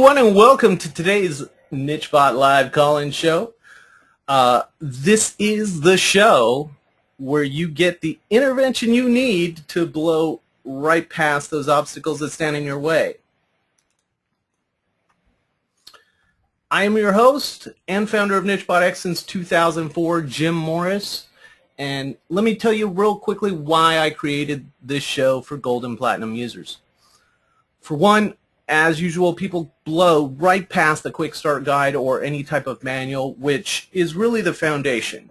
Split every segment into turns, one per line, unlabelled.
everyone, and welcome to today's nichebot live call-in show. This is the show where you get the intervention you need to blow right past those obstacles that stand in your way. I am your host and founder of nichebot X since 2004, Jim Morris. And let me tell you real quickly why I created this show for gold and platinum users. For one, as usual, people blow right past the quick start guide or any type of manual, which is really the foundation.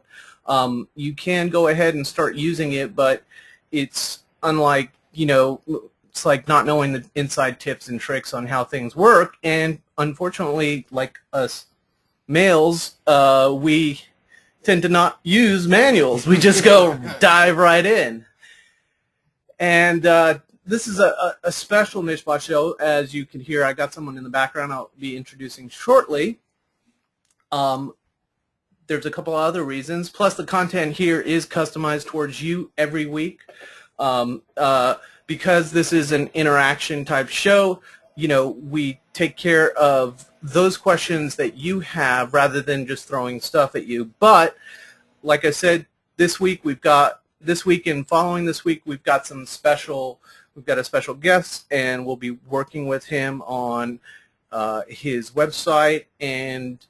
You can go ahead and start using it, but it's unlike, it's like not knowing the inside tips and tricks on how things work. And unfortunately, like us males, we tend to not use manuals. We just go dive right in. And this is a special nichebot show. As you can hear, I got someone in the background I'll be introducing shortly. There's a couple other reasons. Plus, the content here is customized towards you every week. Because this is an interaction type show, we take care of those questions that you have rather than just throwing stuff at you. But like I said, this week and following this week, we've got a special guest, and we'll be working with him on his website and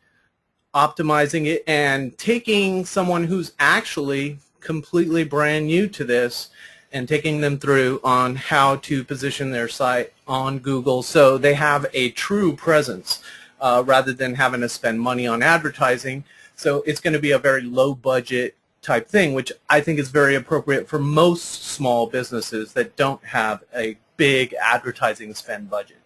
optimizing it and taking someone who's actually completely brand new to this and taking them through on how to position their site on Google so they have a true presence rather than having to spend money on advertising. So it's going to be a very low budget type thing, which I think is very appropriate for most small businesses that don't have a big advertising spend budget.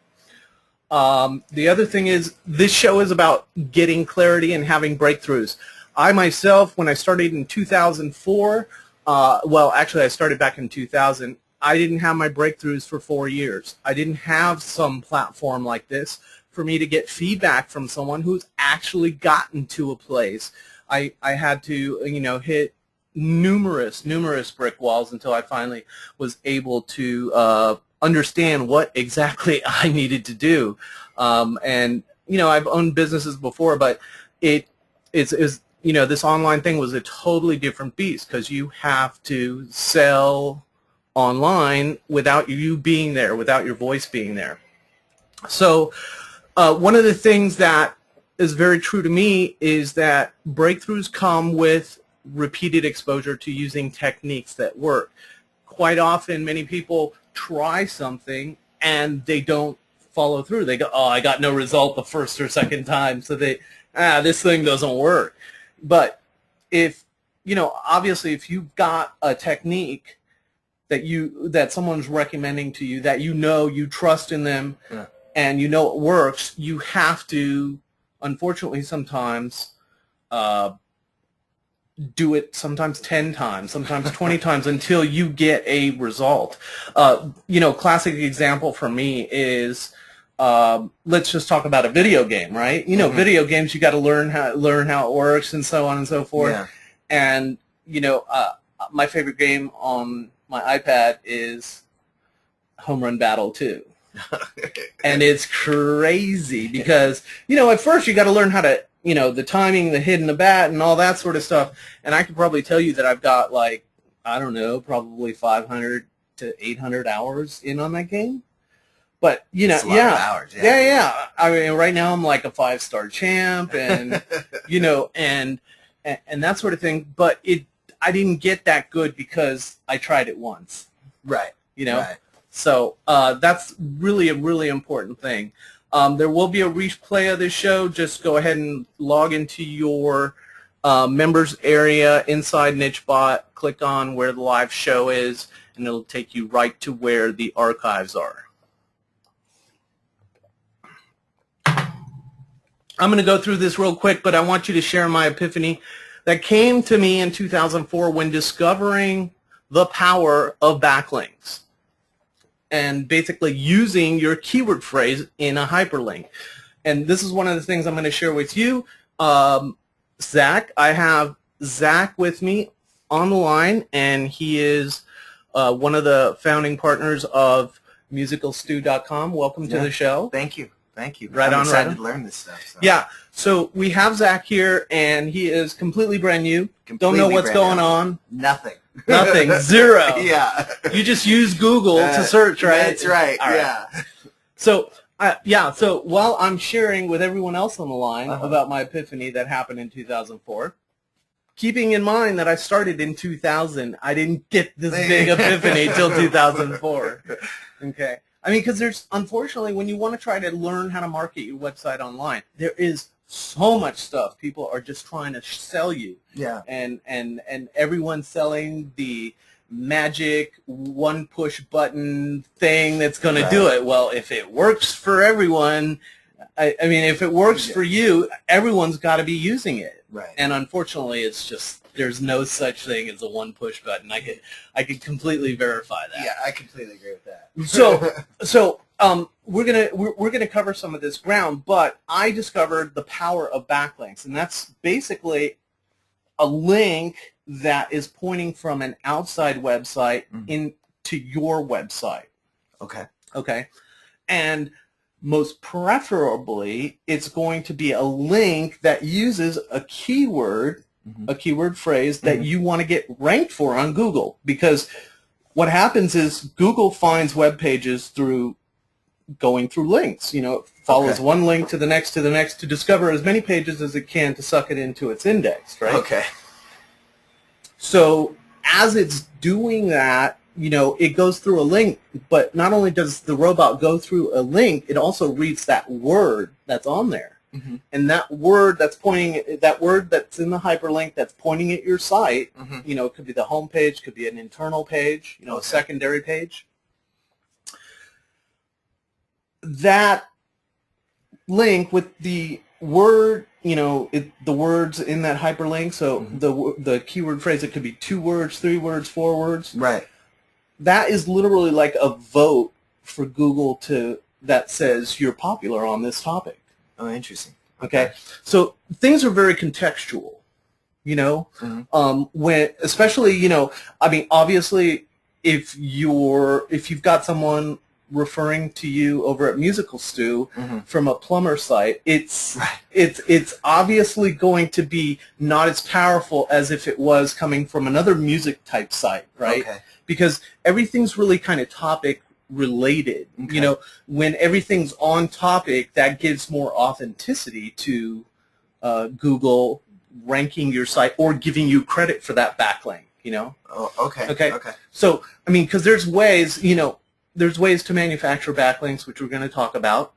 The other thing is this show is about getting clarity and having breakthroughs. I myself, when I started in 2004, well, actually I started back in 2000, I didn't have my breakthroughs for 4 years. I didn't have some platform like this for me to get feedback from someone who's actually gotten to a place. I had to, hit numerous brick walls until I finally was able to understand what exactly I needed to do. And, I've owned businesses before, but this online thing was a totally different beast because you have to sell online without you being there, without your voice being there. So one of the things that is very true to me is that breakthroughs come with repeated exposure to using techniques that work. Quite often, many people try something and they don't follow through. They go, oh, I got no result the first or second time, so this thing doesn't work. But if, obviously if you've got a technique that someone's recommending to you, that you trust in them, yeah, and it works, you have to, unfortunately, sometimes do it sometimes 10 times, sometimes 20 times until you get a result. Classic example for me is, let's just talk about a video game, right? Video games, you got to learn how it works and so on and so forth. Yeah. And, my favorite game on my iPad is Home Run Battle 2. And it's crazy because, at first you got to learn how to, the timing, the hitting the bat and all that sort of stuff. And I could probably tell you that I've got probably 500 to 800 hours in on that game. But,
That's a lot of hours, yeah.
Yeah. I mean, right now I'm like a 5-star champ and, and that sort of thing. But I didn't get that good because I tried it once.
Right. Right.
So that's really a really important thing. There will be a replay of this show. Just go ahead and log into your members area inside nichebot. Click on where the live show is, and it'll take you right to where the archives are. I'm going to go through this real quick, but I want you to share my epiphany that came to me in 2004 when discovering the power of backlinks and basically using your keyword phrase in a hyperlink. And this is one of the things I'm going to share with you. Zach, I have Zach with me on the line, and he is one of the founding partners of musicalstew.com. Welcome to the show.
Thank you. Thank you.
Right
I'm
on,
excited
right
to learn this stuff. So.
Yeah. So we have Zach here, and he is completely brand new. Don't know what's going on.
Nothing.
Nothing. Zero.
Yeah.
You just use Google to search, right?
That's right.
All right.
Yeah.
So, so while I'm sharing with everyone else on the line about my epiphany that happened in 2004, keeping in mind that I started in 2000, I didn't get this big epiphany till 2004. Okay. I mean, because there's, unfortunately, when you want to try to learn how to market your website online, there is so much stuff. People are just trying to sell you.
Yeah.
And everyone's selling the magic one push button thing that's going to do it. Well, if it works for everyone, I mean, if it works for you, everyone's got to be using it.
Right.
And unfortunately, it's just, there's no such thing as a one push button. I could completely verify that.
Yeah, I completely agree with that.
So we're gonna cover some of this ground, but I discovered the power of backlinks, and that's basically a link that is pointing from an outside website into your website.
Okay.
Okay. And most preferably, it's going to be a link that uses a keyword, a keyword phrase that you want to get ranked for on Google. Because what happens is Google finds web pages through going through links. You know, it follows one link to the next to discover as many pages as it can to suck it into its index, right?
Okay.
So as it's doing that, you know, it goes through a link, but not only does the robot go through a link, it also reads that word that's on there. And that word that's pointing, that word that's in the hyperlink that's pointing at your site, you know, it could be the home page, could be an internal page, you know, a secondary page. That link with the word, you know, the words in that hyperlink, so the keyword phrase, it could be 2 words, 3 words, 4 words.
Right.
That is literally like a vote for Google that says you're popular on this topic.
Oh, interesting.
Okay. So things are very contextual, you know, when, especially, you know, I mean, obviously if you've got someone referring to you over at Musical Stew from a plumber site, it's obviously going to be not as powerful as if it was coming from another music type site, right?
Okay.
Because everything's really kind of topic related. You know, when everything's on topic, that gives more authenticity to Google ranking your site or giving you credit for that backlink, you know?
Oh, okay. Okay.
So, I mean, because there's ways, you know, there's ways to manufacture backlinks, which we're going to talk about,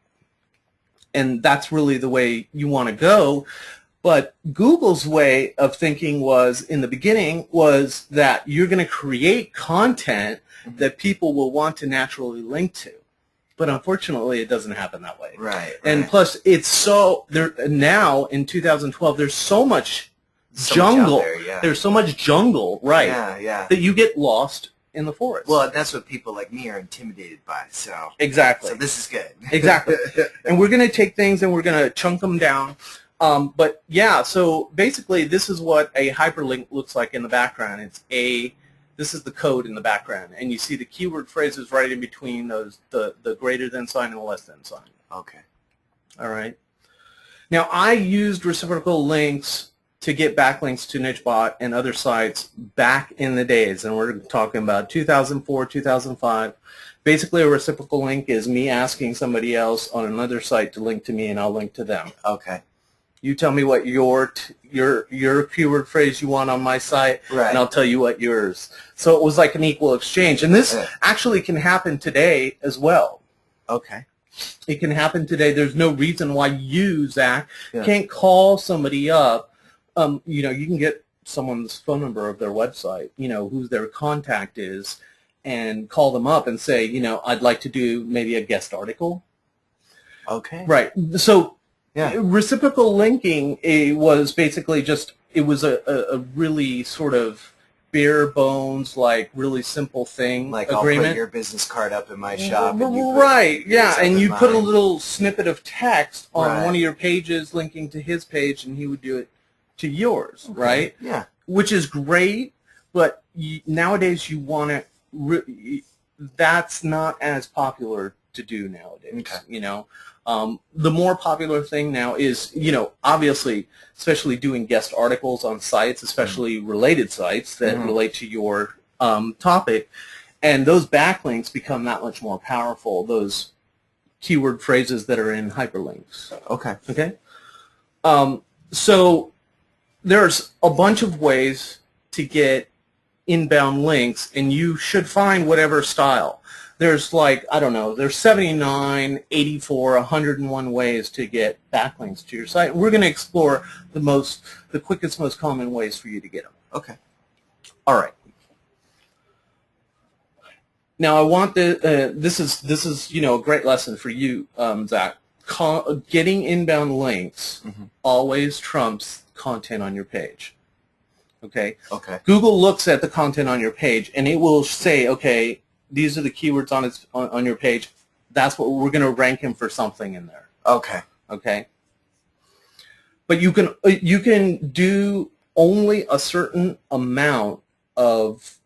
and that's really the way you want to go. But Google's way of thinking was, in the beginning, was that you're going to create content that people will want to naturally link to. But unfortunately, it doesn't happen that way.
Right.
And plus, it's so, there now, in 2012, there's so much jungle. There's so much jungle, right, that you get lost in the forest.
Well, that's what people like me are intimidated by. So
exactly.
So this is good.
Exactly. And we're going to take things and we're going to chunk them down. But yeah, so basically this is what a hyperlink looks like in the background. This is the code in the background, and you see the keyword phrases right in between those, the greater than sign and the less than sign.
Okay.
All right. Now I used reciprocal links to get backlinks to nichebot and other sites back in the days, and we're talking about 2004, 2005. Basically, a reciprocal link is me asking somebody else on another site to link to me, and I'll link to them.
Okay.
You tell me what your keyword phrase you want on my site, and I'll tell you what yours. So it was like an equal exchange, and this actually can happen today as well.
Okay.
It can happen today. There's no reason why you, Zach, can't call somebody up. You know, you can get someone's phone number of their website, you know, who their contact is, and call them up and say, you know, I'd like to do maybe a guest article.
Okay.
Right. So reciprocal linking was basically just, it was a really sort of bare bones, like really simple thing.
Like
agreement.
I'll put your business card up in my shop. And
and you put a little snippet of text on one of your pages linking to his page, and he would do it to yours, right?
Yeah.
Which is great, but nowadays you want to, that's not as popular to do nowadays, you know. The more popular thing now is, obviously, especially doing guest articles on sites, especially related sites that relate to your topic, and those backlinks become that much more powerful, those keyword phrases that are in hyperlinks.
Okay.
Okay? So there's a bunch of ways to get inbound links, and you should find whatever style. There's there's 79, 84, 101 ways to get backlinks to your site. We're going to explore the quickest, most common ways for you to get them.
Okay.
All right. Now I want this is a great lesson for you, Zach. Getting inbound links always trumps content on your page. Okay.
Okay.
Google looks at the content on your page and it will say, okay, these are the keywords on your page. That's what we're going to rank him for something in there.
Okay.
Okay. But you can do only a certain amount of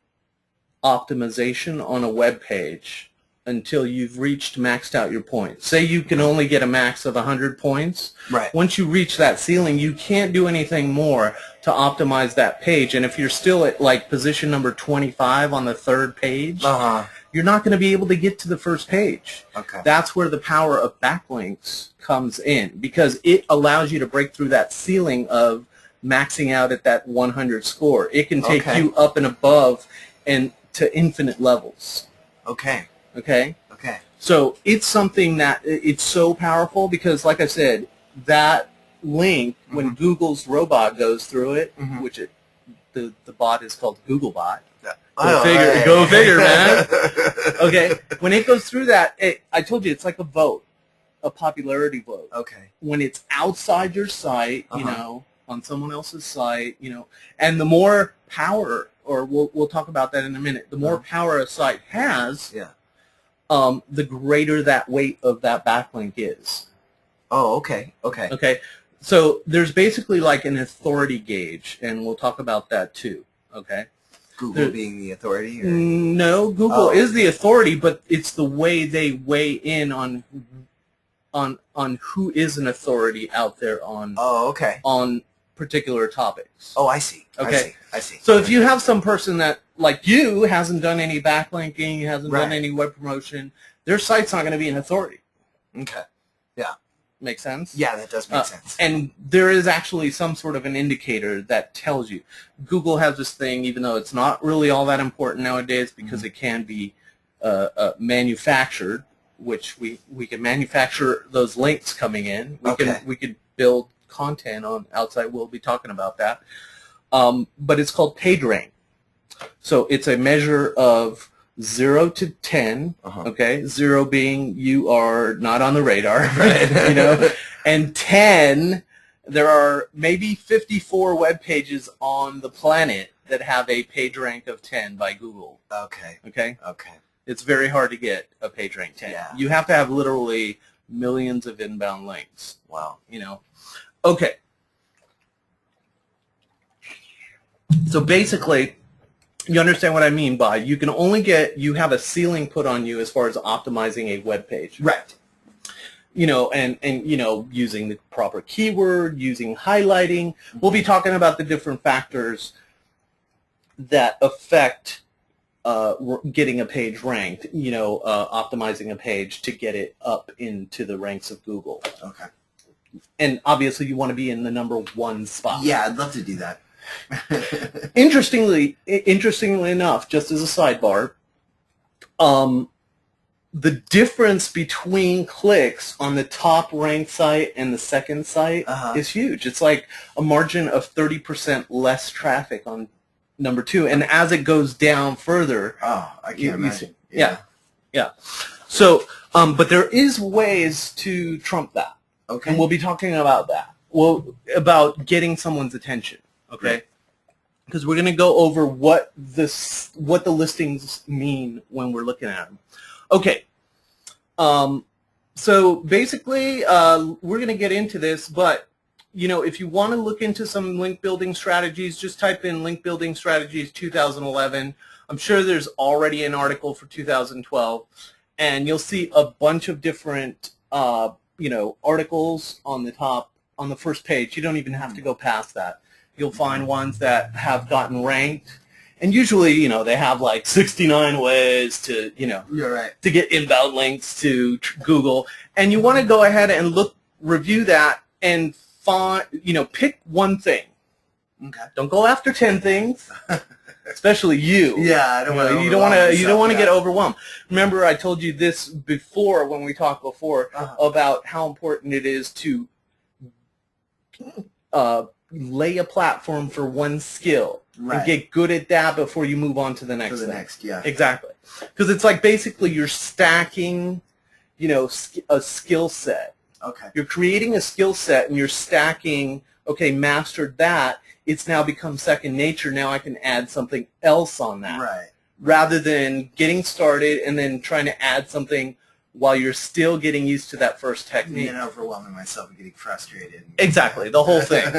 optimization on a web page until you've maxed out your points. Say you can only get a max of 100 points.
Right.
Once you reach that ceiling, you can't do anything more to optimize that page. And if you're still at like position number 25 on the third page, you're not going to be able to get to the first page.
Okay.
That's where the power of backlinks comes in, because it allows you to break through that ceiling of maxing out at that 100 score. It can take you up and above and to infinite levels.
Okay.
Okay?
Okay.
So it's something that it's so powerful because, like I said, that link, when Google's robot goes through it, which the bot is called Googlebot. Go figure, man. Okay, when it goes through that, I told you it's like a vote, a popularity vote.
Okay.
When it's outside your site, on someone else's site, and the more power, or we'll talk about that in a minute, the more power a site has, the greater that weight of that backlink is.
Oh, okay. Okay.
Okay. So there's basically like an authority gauge, and we'll talk about that too. Okay.
Google being the authority? Or?
No, Google is the authority, but it's the way they weigh in on who is an authority out there on on particular topics.
Oh, I see.
Okay.
I see.
So if you have some person that, like you, hasn't done any backlinking, hasn't done any web promotion, their site's not going to be an authority.
Okay. Yeah.
Make sense?
Yeah, that does make sense.
And there is actually some sort of an indicator that tells you. Google has this thing, even though it's not really all that important nowadays because it can be manufactured, which we can manufacture those links coming in. We could build content on outside. We'll be talking about that. But it's called PageRank. So it's a measure of 0 to 10, okay? 0 being you are not on the radar, right? And 10, there are maybe 54 web pages on the planet that have a PageRank of 10 by Google.
Okay.
Okay?
Okay.
It's very hard to get a PageRank 10.
Yeah.
You have to have literally millions of inbound links.
Wow.
Okay. So basically, you understand what I mean by you can only you have a ceiling put on you as far as optimizing a web page.
Right.
And using the proper keyword, using highlighting. We'll be talking about the different factors that affect getting a page ranked, optimizing a page to get it up into the ranks of Google.
Okay.
And obviously you want to be in the #1 spot.
Yeah, I'd love to do that.
Interestingly enough, just as a sidebar, the difference between clicks on the top ranked site and the second site is huge. It's like a margin of 30% less traffic on #2, and as it goes down further,
I can't imagine.
Yeah. So, but there is ways to trump that.
Okay.
And we'll be talking about that. Well, about getting someone's attention. Okay. Because we're going to go over what the listings mean when we're looking at them. Okay. So basically, we're going to get into this, but if you want to look into some link building strategies, just type in link building strategies 2011. I'm sure there's already an article for 2012, and you'll see a bunch of different articles on the top, on the first page. You don't even have to go past that. You'll find ones that have gotten ranked. And usually, they have like 69 ways to,
You're right.
to get inbound links to Google. And you want to go ahead and review that and find, pick one thing.
Okay.
Don't go after 10 things, especially you.
Yeah, I don't want to.
You don't want to get overwhelmed. Remember, I told you this before when we talked before about how important it is to lay a platform for one skill and get good at that before you move on to the next.
Yeah.
Exactly, because it's like basically you're stacking, a skill set.
Okay.
You're creating a skill set and you're stacking. Okay, mastered that. It's now become second nature. Now I can add something else on that.
Right.
Rather than getting started and then trying to add something while you're still getting used to that first technique.
And overwhelming myself and getting frustrated.
Exactly, the whole thing.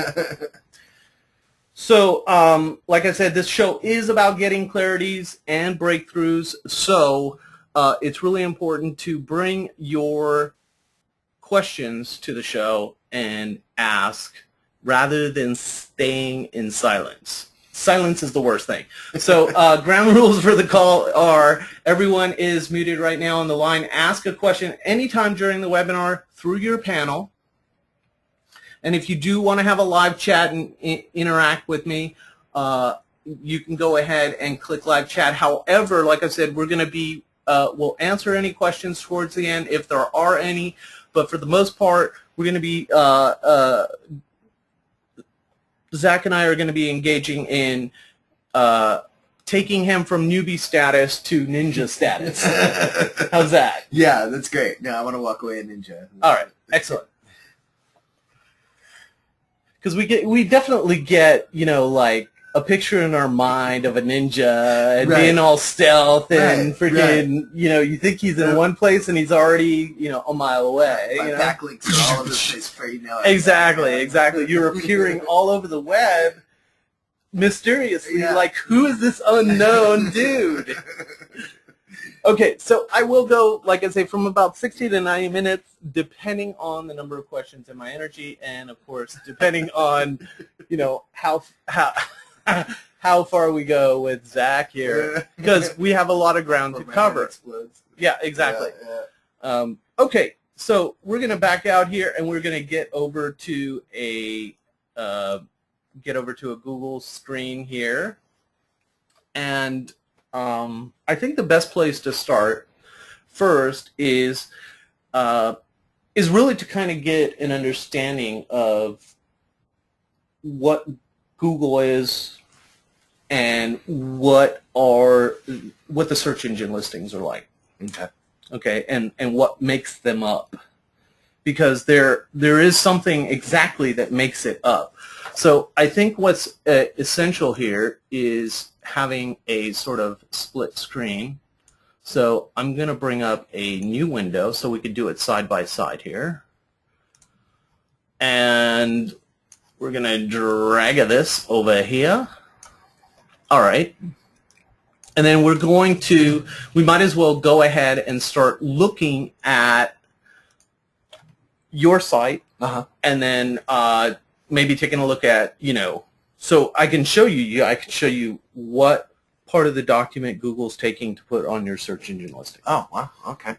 So, like I said, this show is about getting clarities and breakthroughs. So, it's really important to bring your questions to the show and ask rather than staying in silence. Silence is the worst thing. So ground rules for the call are everyone is muted right now on the line. Ask a question anytime during the webinar through your panel. And if you do want to have a live chat and interact with me, you can go ahead and click live chat. However, like I said, we're going to be, we'll answer any questions towards the end if there are any. But for the most part, we're going to be Zach and I are going to be engaging in taking him from newbie status to ninja status. How's that?
Yeah, that's great. No, I want to walk away a ninja.
All right, excellent. Because we definitely get, like a picture in our mind of a ninja and being all stealth and freaking, you think he's in one place and he's already, a mile away.
My backlinks are all over the place for
Exactly. You're appearing all over the web mysteriously, like, who is this unknown dude? Okay, so I will go, like I say, from about 60 to 90 minutes, depending on the number of questions and my energy, and of course, depending on, how far we go with Zach here, because we have a lot of ground to cover. Yeah, exactly. Okay, so we're going to back out here, and we're going to get over to a Google screen here, and I think the best place to start first is really to kind of get an understanding of what Google is and what the search engine listings are like. Okay, and what makes them up, because there is something exactly that makes it up. So I think what's essential here is having a sort of split screen. So I'm going to bring up a new window so we could do it side by side here. And we're going to drag this over here. All right. And then we're going to, we might as well go ahead and start looking at your site, and then maybe taking a look at, so I can show you what part of the document Google's taking to put on your search engine listing.
Oh, wow. Okay.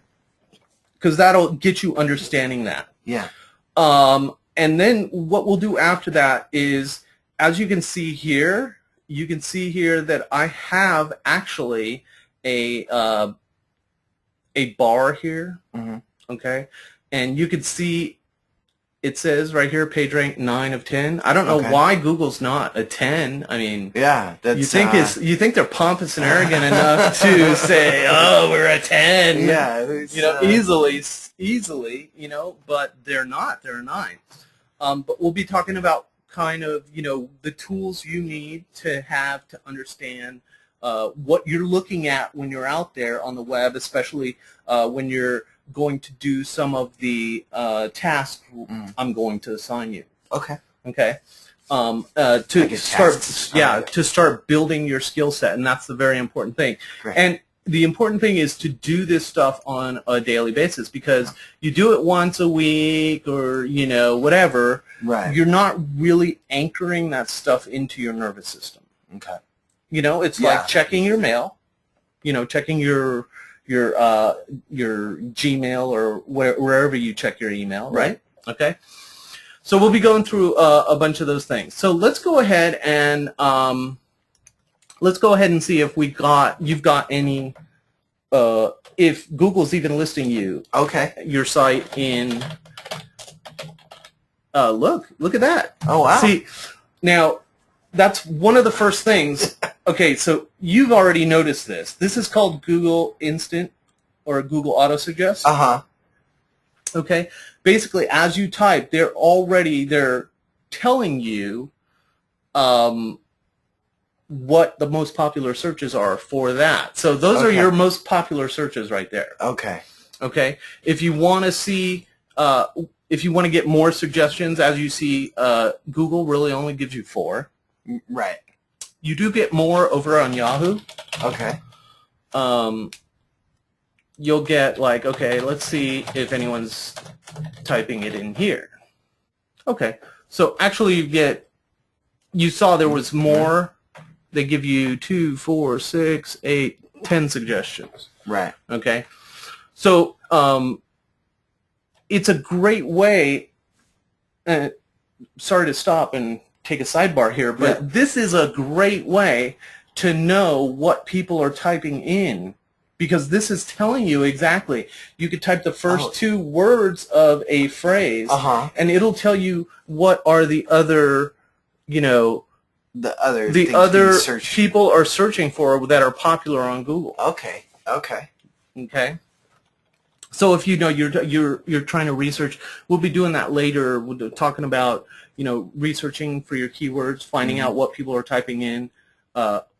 Because that'll get you understanding that.
Yeah.
And then what we'll do after that is, as you can see here, that I have actually a bar here. Okay. And you can see it says right here, page rank 9 of 10. I don't know why Google's not a 10. I mean,
that's,
you think they're pompous and arrogant enough to say, "Oh, we're a 10."
Yeah,
easily, but they're not. They're a 9. But we'll be talking about kind of, the tools you need to have to understand what you're looking at when you're out there on the web, especially when you're going to do some of the tasks I'm going to assign you.
Okay.
To start building your skill set, and that's the very important thing.
Great.
And the important thing is to do this stuff on a daily basis, because you do it once a week or, you know, whatever,
Right.
you're not really anchoring that stuff into your nervous system.
Okay.
You know, it's
Yeah.
like checking your mail, you know, checking your Gmail or wherever you check your email, right? Okay. So we'll be going through a bunch of those things. So let's go ahead and see if you've got any, if Google's even listing your site in. Look at that.
Oh, wow.
See, now that's one of the first things. Okay, so you've already noticed this. This is called Google Instant or Google Auto Suggest. Okay, basically as you type, they're telling you what the most popular searches are for that. So those are your most popular searches right there.
Okay.
Okay. If you want to see, if you want to get more suggestions, as you see, Google really only gives you 4.
Right.
You do get more over on Yahoo.
Okay.
You'll get like, okay, let's see if anyone's typing it in here. Okay. So actually you saw there was more. They give you 2, 4, 6, 8, 10 suggestions.
Right.
Okay. So it's a great way. Sorry to stop and take a sidebar here, but this is a great way to know what people are typing in, because this is telling you exactly. You could type the first 2 words of a phrase, and it'll tell you what are the other, you know, the other people are searching for that are popular on Google.
Okay.
Okay. So if you know you're trying to research, we'll be doing that later. We'll be talking about, you know, researching for your keywords, finding out what people are typing in,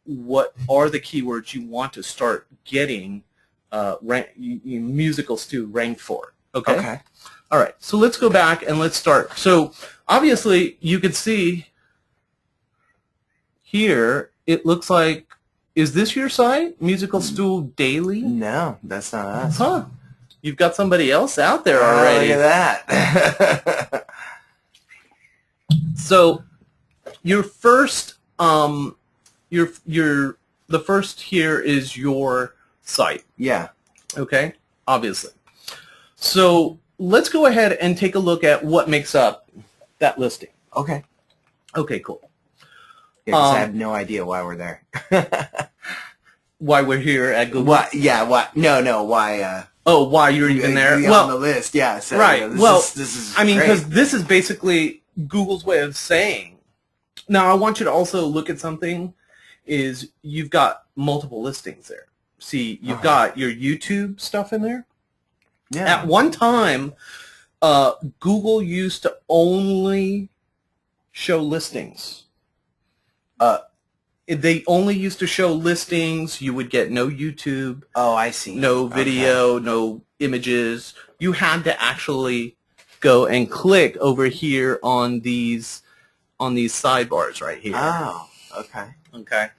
what are the keywords you want to start getting musical stew ranked for. Okay. All right. So let's go back and let's start. So obviously you could see here, it looks like, is this your site, Musical Stew Daily?
No, that's not us.
Huh. You've got somebody else out there already.
Look at that.
So your first, the first here is your site.
Yeah.
Okay, obviously. So let's go ahead and take a look at what makes up that listing.
Okay.
Okay, cool.
Yeah, 'cause I have no idea why we're there.
Why we're here at Google?
Why? Yeah. Why? No. Why?
Why you're even there?
On the list. Yeah. So,
right.
You know, this is.
I mean, because this is basically Google's way of saying. Now, I want you to also look at something. Is you've got multiple listings there. See, you've got your YouTube stuff in there.
Yeah.
At one time, Google used to only show listings. They only used to show listings. You would get no YouTube.
Oh, I see.
No video, no images. You had to actually go and click over here on these sidebars right here.
Oh, okay.
Okay.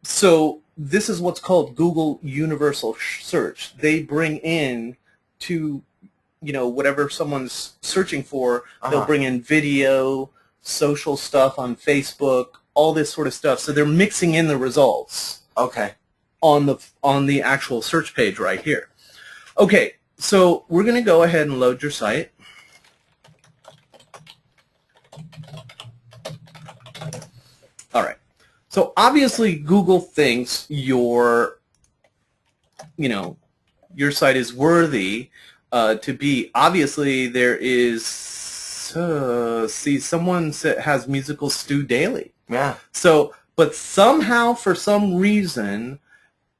So this is what's called Google Universal Search. They bring in to, you know, whatever someone's searching for, they'll bring in video, social stuff on Facebook, all this sort of stuff. So they're mixing in the results.
Okay.
On the actual search page right here. Okay, so we're going to go ahead and load your site. All right. So obviously Google thinks your site is worthy to be. Obviously there is someone has Musical Stew Daily.
Yeah.
So, but somehow, for some reason,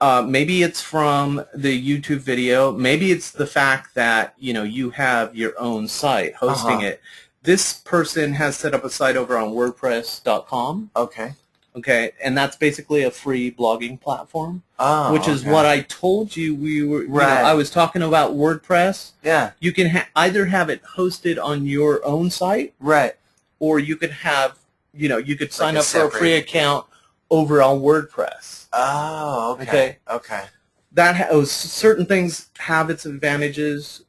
maybe it's from the YouTube video, maybe it's the fact that, you know, you have your own site hosting it. This person has set up a site over on WordPress.com.
Okay.
Okay, and that's basically a free blogging platform, which is
okay.
what I told you we were.
Right.
You know, I was talking about WordPress.
Yeah.
You can either have it hosted on your own site,
Right.
or you could have, you know, you could sign
a
up for a free account over on WordPress.
Oh, okay.
Okay.
Okay.
Certain things have its advantages,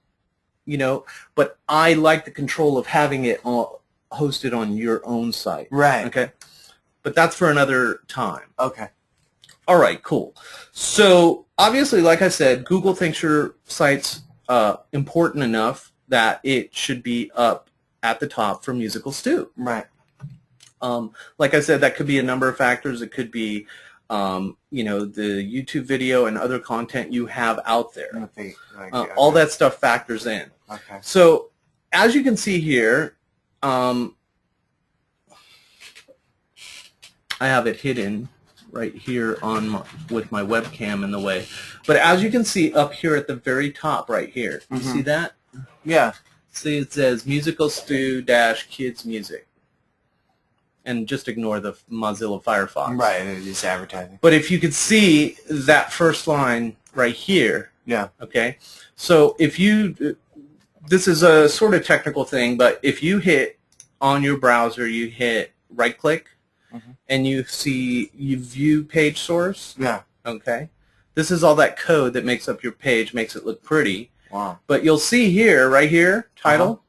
you know, but I like the control of having it hosted on your own site.
Right.
Okay. But that's for another time.
Okay.
All right, cool. So obviously, like I said, Google thinks your site's important enough that it should be up at the top for Musical Stew.
Right.
Like I said, that could be a number of factors. It could be, you know, the YouTube video and other content you have out there. All that stuff factors in.
Okay.
So as you can see here, I have it hidden right here on with my webcam in the way. But as you can see up here at the very top right here, you see that?
Yeah.
See, it says Musical Stew -Kids Music. And just ignore the Mozilla Firefox.
Right, it's advertising.
But if you could see that first line right here,
yeah.
Okay, so if you, this is a sort of technical thing, but if you hit on your browser, you hit right click, and you view page source.
Yeah.
Okay, this is all that code that makes up your page, makes it look pretty.
Wow.
But you'll see here, right here, title.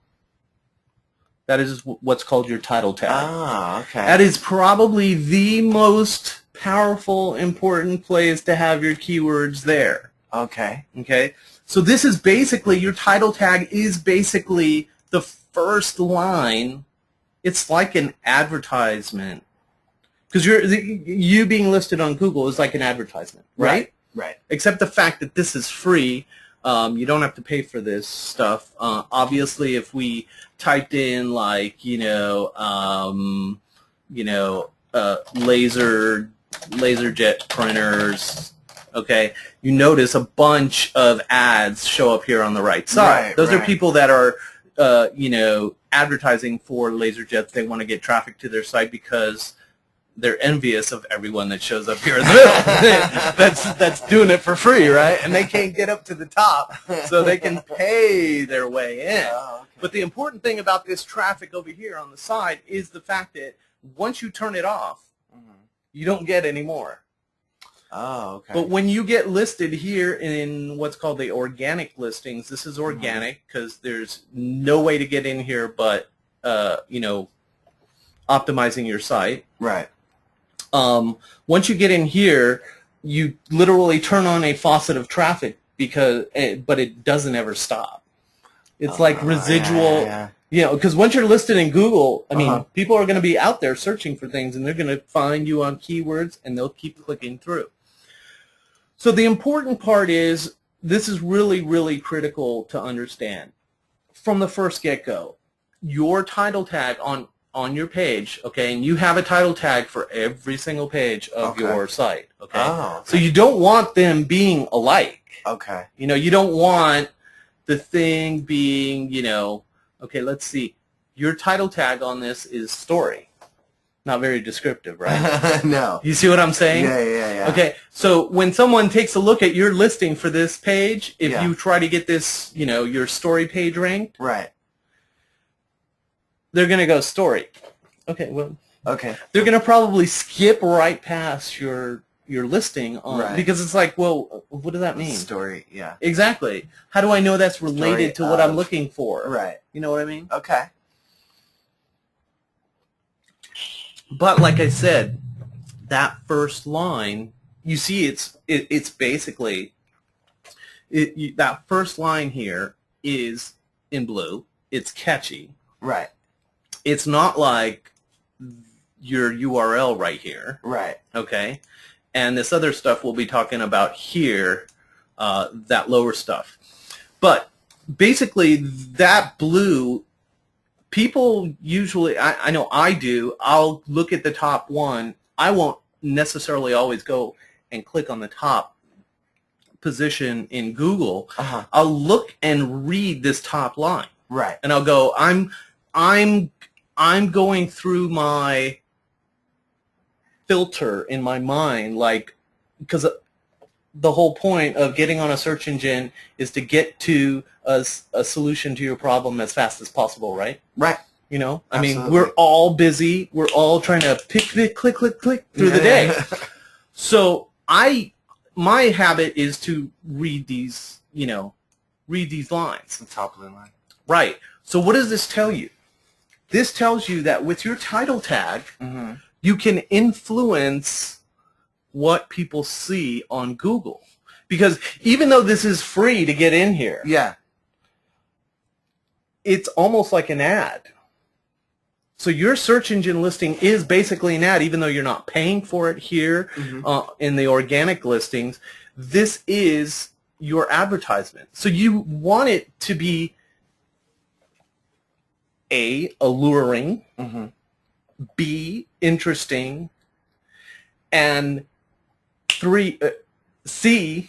That is what's called your title tag.
Ah, okay.
That is probably the most powerful, important place to have your keywords there.
Okay.
Okay. So this is basically, your title tag is basically the first line. It's like an advertisement. Because you being listed on Google is like an advertisement, right?
Right.
Except the fact that this is free. You don't have to pay for this stuff. Obviously, if we typed in like laserjet printers, okay, you notice a bunch of ads show up here on the right side. Those are people that are advertising for laserjets. They want to get traffic to their site because they're envious of everyone that shows up here in the middle. that's doing it for free, right? And they can't get up to the top, so they can pay their way in.
Oh, okay.
But the important thing about this traffic over here on the side is the fact that once you turn it off, you don't get any more.
Oh, okay.
But when you get listed here in what's called the organic listings, this is organic because there's no way to get in here but optimizing your site.
Right.
Once you get in here, you literally turn on a faucet of traffic but it doesn't ever stop. It's like residual, because once you're listed in Google, I mean, people are going to be out there searching for things, and they're going to find you on keywords, and they'll keep clicking through. So the important part is, this is really, really critical to understand. From the first get-go, your title tag on your page, okay, and you have a title tag for every single page of your site, okay?
Oh, okay.
So you don't want them being alike.
Okay.
You don't want the thing being, okay, let's see. Your title tag on this is story. Not very descriptive, right?
No.
You see what I'm saying?
Yeah.
Okay, so when someone takes a look at your listing for this page, if you try to get this, your story page ranked,
right,
they're going to go story. Okay, well, they're going to probably skip right past your listing on because it's like, well, what does that mean?
Story, yeah.
Exactly. How do I know that's related to what I'm looking for?
Right.
You know what I mean?
Okay.
But like I said, that first line, you see, it's basically that first line here is in blue. It's catchy.
Right.
It's not like your URL right here.
Right.
Okay. And this other stuff we'll be talking about here, that lower stuff. But basically, that blue, people usually, I know I do, I'll look at the top one. I won't necessarily always go and click on the top position in Google. I'll look and read this top line.
Right.
And I'll go, I'm going through my filter in my mind, like, because the whole point of getting on a search engine is to get to a solution to your problem as fast as possible, right?
Right.
You know, I
Absolutely.
mean, we're all busy. We're all trying to click, click, click through the day. So my habit is to read these, read these lines.
The top of the line.
Right. So what does this tell you? This tells you that with your title tag, you can influence what people see on Google. Because even though this is free to get in here,
yeah,
it's almost like an ad. So your search engine listing is basically an ad, even though you're not paying for it here in the organic listings. This is your advertisement. So you want it to be A, alluring, B, interesting, and C,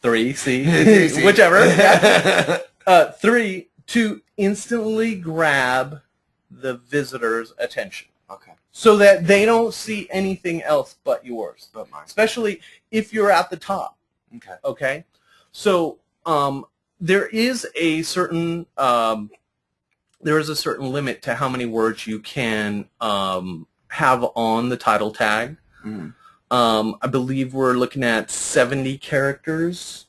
whichever, 3, to instantly grab the visitor's attention.
Okay.
So that they don't see anything else but yours.
But mine.
Especially if you're at the top.
Okay.
Okay? So there is a certain limit to how many words you can have on the title tag. I believe we're looking at 70 characters.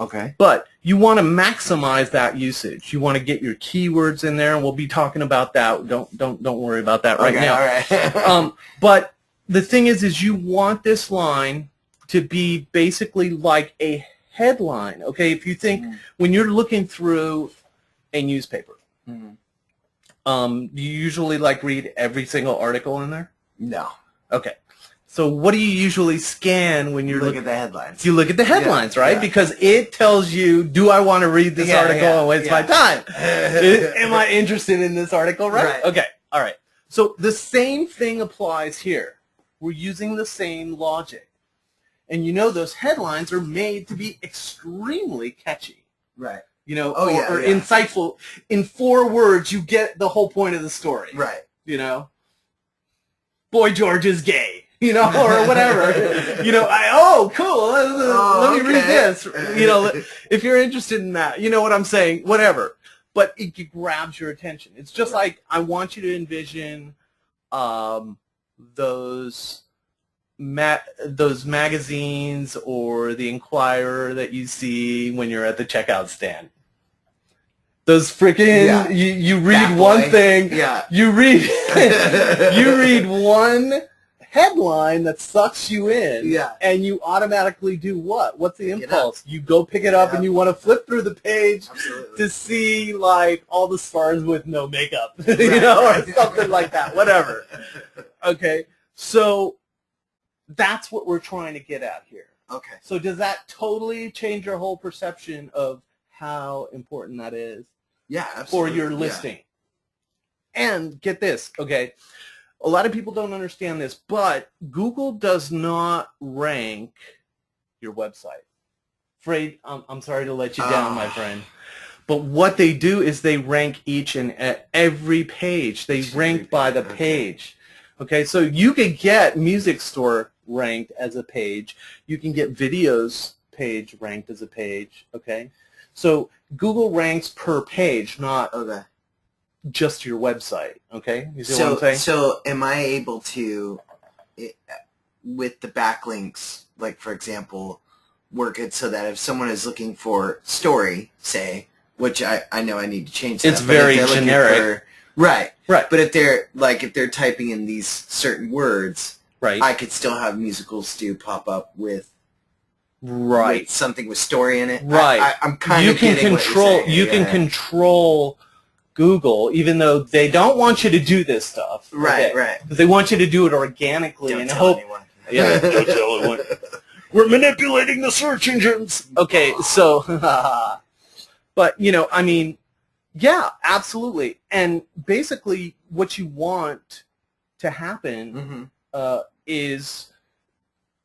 Okay.
But you want to maximize that usage. You want to get your keywords in there, and we'll be talking about that. Don't worry about that right now.
All right.
But the thing is you want this line to be basically like a headline. Okay, if you think when you're looking through a newspaper, you usually read every single article in there?
No.
Okay. So what do you usually scan when you're
looking at the headlines?
You look at the headlines, right? Yeah. Because it tells you, do I want to read this article and waste my time? Am I interested in this article, right? Okay, all right. So the same thing applies here. We're using the same logic. And those headlines are made to be extremely catchy.
Right.
Or insightful. In 4 words, you get the whole point of the story.
Right.
Boy George is gay. Or whatever. Cool. Let me read this. If you're interested in that, you know what I'm saying. Whatever. But it grabs your attention. It's just like I want you to envision those magazines or the Inquirer that you see when you're at the checkout stand. Those freaking you read one thing. Yeah. You read one headline that sucks you in, and you automatically do what? What's the impulse? You go pick it up and you want to flip through the page to see all the stars with no makeup, or something like that, whatever. Okay, so that's what we're trying to get at here.
Okay. So
does that totally change your whole perception of how important that is?
Yeah, absolutely.
For your listing. Yeah. And get this, okay? A lot of people don't understand this, but Google does not rank your website. Afraid, I'm sorry to let you down, my friend. But what they do is they rank each and every page. They rank by the page. Okay, so you could get Music Store ranked as a page. You can get Videos page ranked as a page. Okay, so Google ranks per page, not just your website. Okay, you see what I'm saying?
So am I able to, with the backlinks, for example, work it so that if someone is looking for story, say, which I know I need to change that.
It's very generic.
Right.
Right.
But if they're typing in these certain words,
right,
I could still have Musical Stew pop up with something with story in it.
Right.
I'm kind of getting what you're saying.
You can control Google, even though they don't want you to do this stuff.
Right, right.
Because they want you to do it organically
Don't
and
tell
hope.
anyone.
Yeah, don't tell anyone. We're manipulating the search engines. Okay, so, but I mean, yeah, absolutely. And basically, what you want to happen is,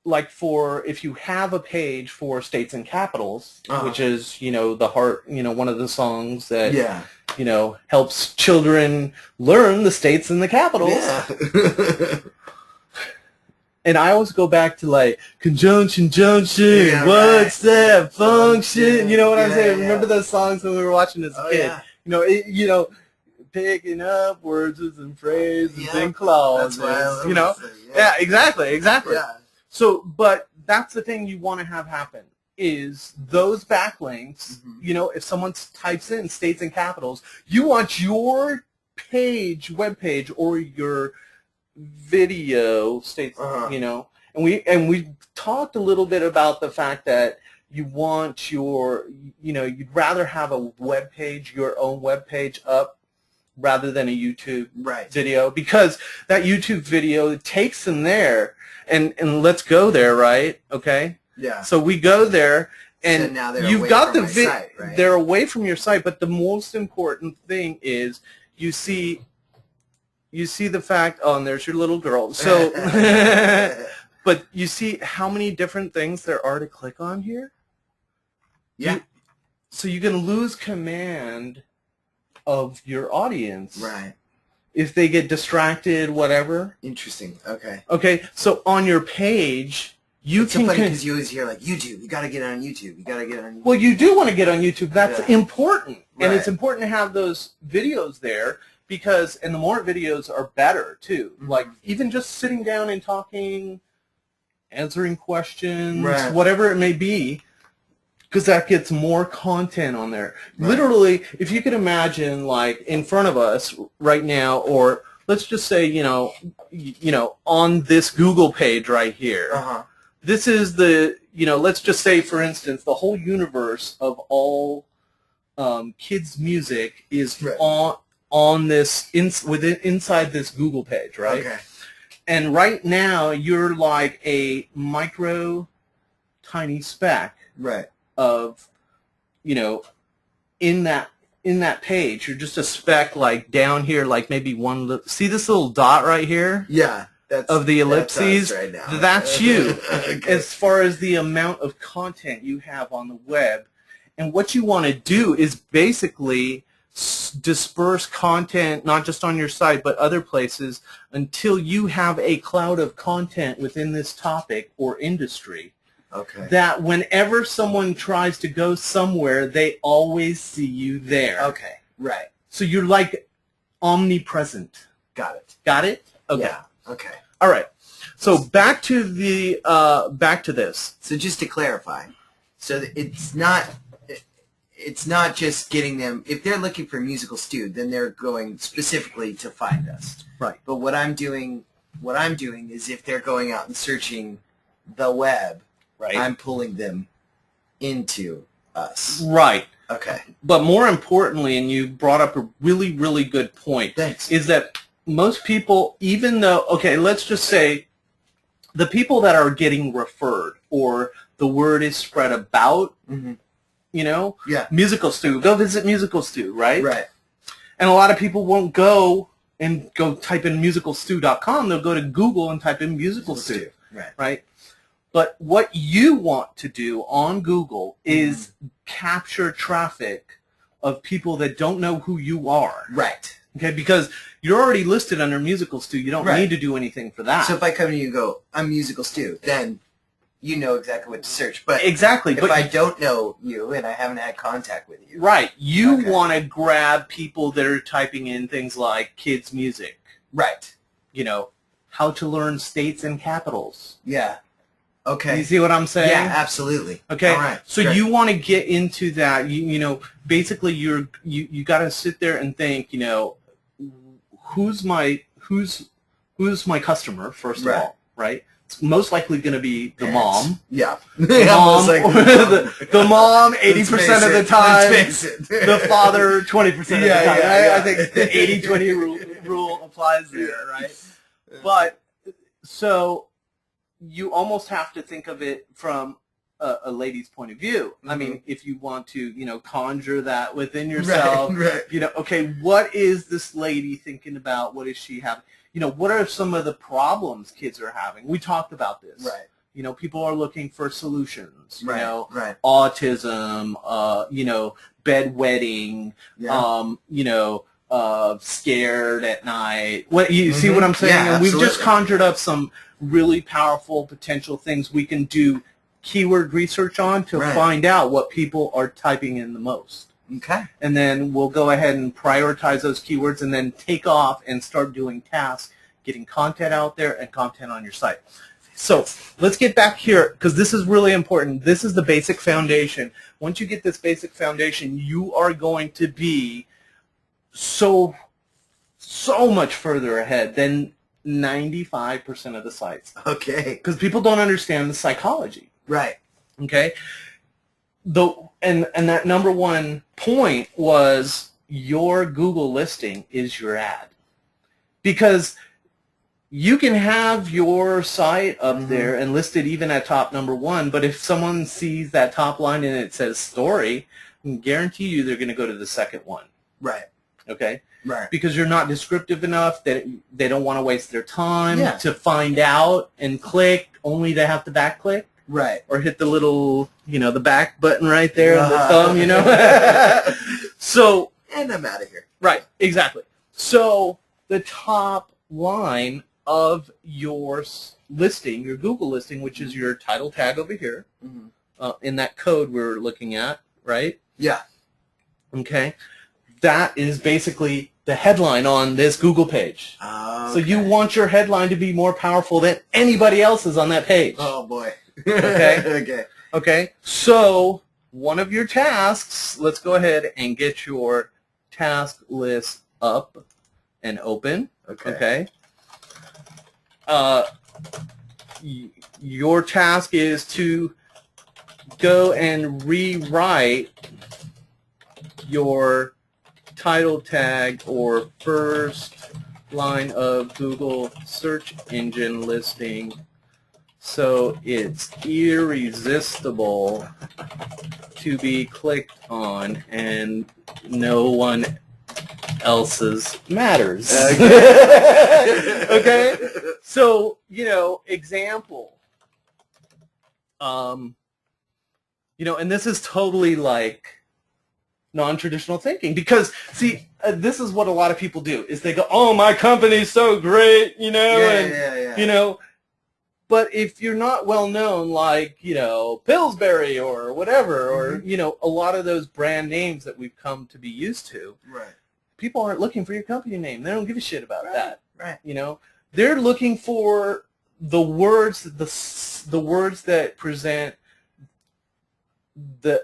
if you have a page for states and capitals, which is, the heart, one of the songs that, helps children learn the states and the capitals.
Yeah.
And I always go back to conjunction, junction, what's that function? You know what I'm saying? Remember those songs when we were watching as a kid?
Yeah.
picking up words and phrases
Yeah,
and clauses.
that's why I love
You know,
this thing,
yeah, exactly.
Yeah.
So, but that's the thing you want to have happen is those backlinks. You know, if someone types in states and capitals, you want your web page, or your video states. You know, and we talked a little bit about the fact that you want you'd rather have a web page, your own web page up, rather than a YouTube video, because that YouTube video takes them there, and let's go there, right? Okay.
Yeah.
So we go there, and
so now they're
you've
away
got
from
the
my site, right?
They're away from your site, but the most important thing is you see the fact. Oh, and there's your little girl. So, but you see how many different things there are to click on here.
Yeah.
So you can lose command of your audience.
Right.
If they get distracted, whatever.
Interesting. Okay.
Okay. So on your page,
It's so funny because you always hear like YouTube. You got to get on YouTube. You got to get on YouTube.
Well, you do want to get on YouTube. That's important, and
Right.
it's important to have those videos there because, and the more videos are better too. Like even just sitting down and talking, answering questions, whatever it may be. Because that gets more content on there. Right. Literally, if you could imagine, like in front of us right now, or let's just say, on this Google page right here. This is the, let's just say, for instance, the whole universe of all kids' music is on this inside this Google page, right? Okay. And right now, you're like a tiny speck. Right. Of, in that page, you're just a speck, like down here, like maybe see this little dot right here? Yeah. Of the ellipses? That's right now. That's you. Okay. As far as the amount of content you have on the web. And what you want to do is basically disperse content, not just on your site, but other places, until you have a cloud of content within this topic or industry. Okay. That whenever someone tries to go somewhere, they always see you there. Okay. Right. So you're like omnipresent. Got it. Got it? Okay. Yeah. Okay. All right. So back to this.
So just to clarify, so it's not just getting them. If they're looking for Musical Stew, then they're going specifically to find us. Right. But what I'm doing is if they're going out and searching the web. Right. I'm pulling them into us.
Right.
Okay.
But more importantly, and you brought up a really, really good point,
Thanks.
Is that most people, even though, okay, let's just say the people that are getting referred or the word is spread about, Musical Stew, go visit Musical Stew, right? Right. And a lot of people won't go type in musicalstew.com. They'll go to Google and type in Musical Stew. Right. Right. But what you want to do on Google is capture traffic of people that don't know who you are. Right. Okay, because you're already listed under Musical Stew. You don't need to do anything for that.
So if I come to you and go, I'm Musical Stew, then you know exactly what to search. But
exactly.
If I don't know you and I haven't had contact with you.
Right. You want to grab people that are typing in things like kids' music.
Right.
How to learn states and capitals.
Yeah. Okay.
You see what I'm saying?
Yeah, absolutely.
Okay.
All right.
So you want to get into that. Basically, you got to sit there and think. Who's my customer first of all, right? It's most likely going to be the mom.
Yeah.
The mom, the mom 80% of the time.
Let's face it.
The father 20% of the time.
Yeah.
I think the 80-20 rule applies there, right? But so. You almost have to think of it from a lady's point of view. I mean, if you want to, conjure that within yourself, okay, what is this lady thinking about? What is she having? What are some of the problems kids are having? We talked about this. Right. People are looking for solutions. Autism, bedwetting, scared at night. What you see what I'm saying?
Yeah,
and we've just conjured up some really powerful potential things we can do keyword research on to find out what people are typing in the most.
Okay.
And then we'll go ahead and prioritize those keywords and then take off and start doing tasks, getting content out there and content on your site. So let's get back here because this is really important. This is the basic foundation. Once you get this basic foundation, you are going to be so much further ahead than 95% of the sites.
Okay.
Because people don't understand the psychology.
Right.
Okay? And that number one point was your Google listing is your ad. Because you can have your site up there and listed even at top number one, but if someone sees that top line and it says story, I can guarantee you they're going to go to the second one.
Right.
Okay?
Right.
Because you're not descriptive enough, that they don't want to waste their time to find out and click, only to have to back click.
Right.
Or hit the little, the back button right there, and the thumb, So.
And I'm out of here.
Right, exactly. So the top line of your listing, your Google listing, which is your title tag over here, in that code we're looking at, right?
Yeah.
Okay. That is basically the headline on this Google page.
Okay.
So you want your headline to be more powerful than anybody else's on that page.
Oh, boy.
Okay?
Okay.
Okay. So one of your tasks, let's go ahead and get your task list up and open.
Okay.
Your task is to go and rewrite your title tag or first line of Google search engine listing so it's irresistible to be clicked on and no one else's matters.
Okay.
Okay? So, example. And this is totally like non-traditional thinking because, see, this is what a lot of people do is they go, oh, my company's so great,
Yeah.
But if you're not well known, like, Pillsbury or whatever, or, a lot of those brand names that we've come to be used to,
Right.
people aren't looking for your company name. They don't give a shit about that.
Right.
They're looking for the words, the words that present the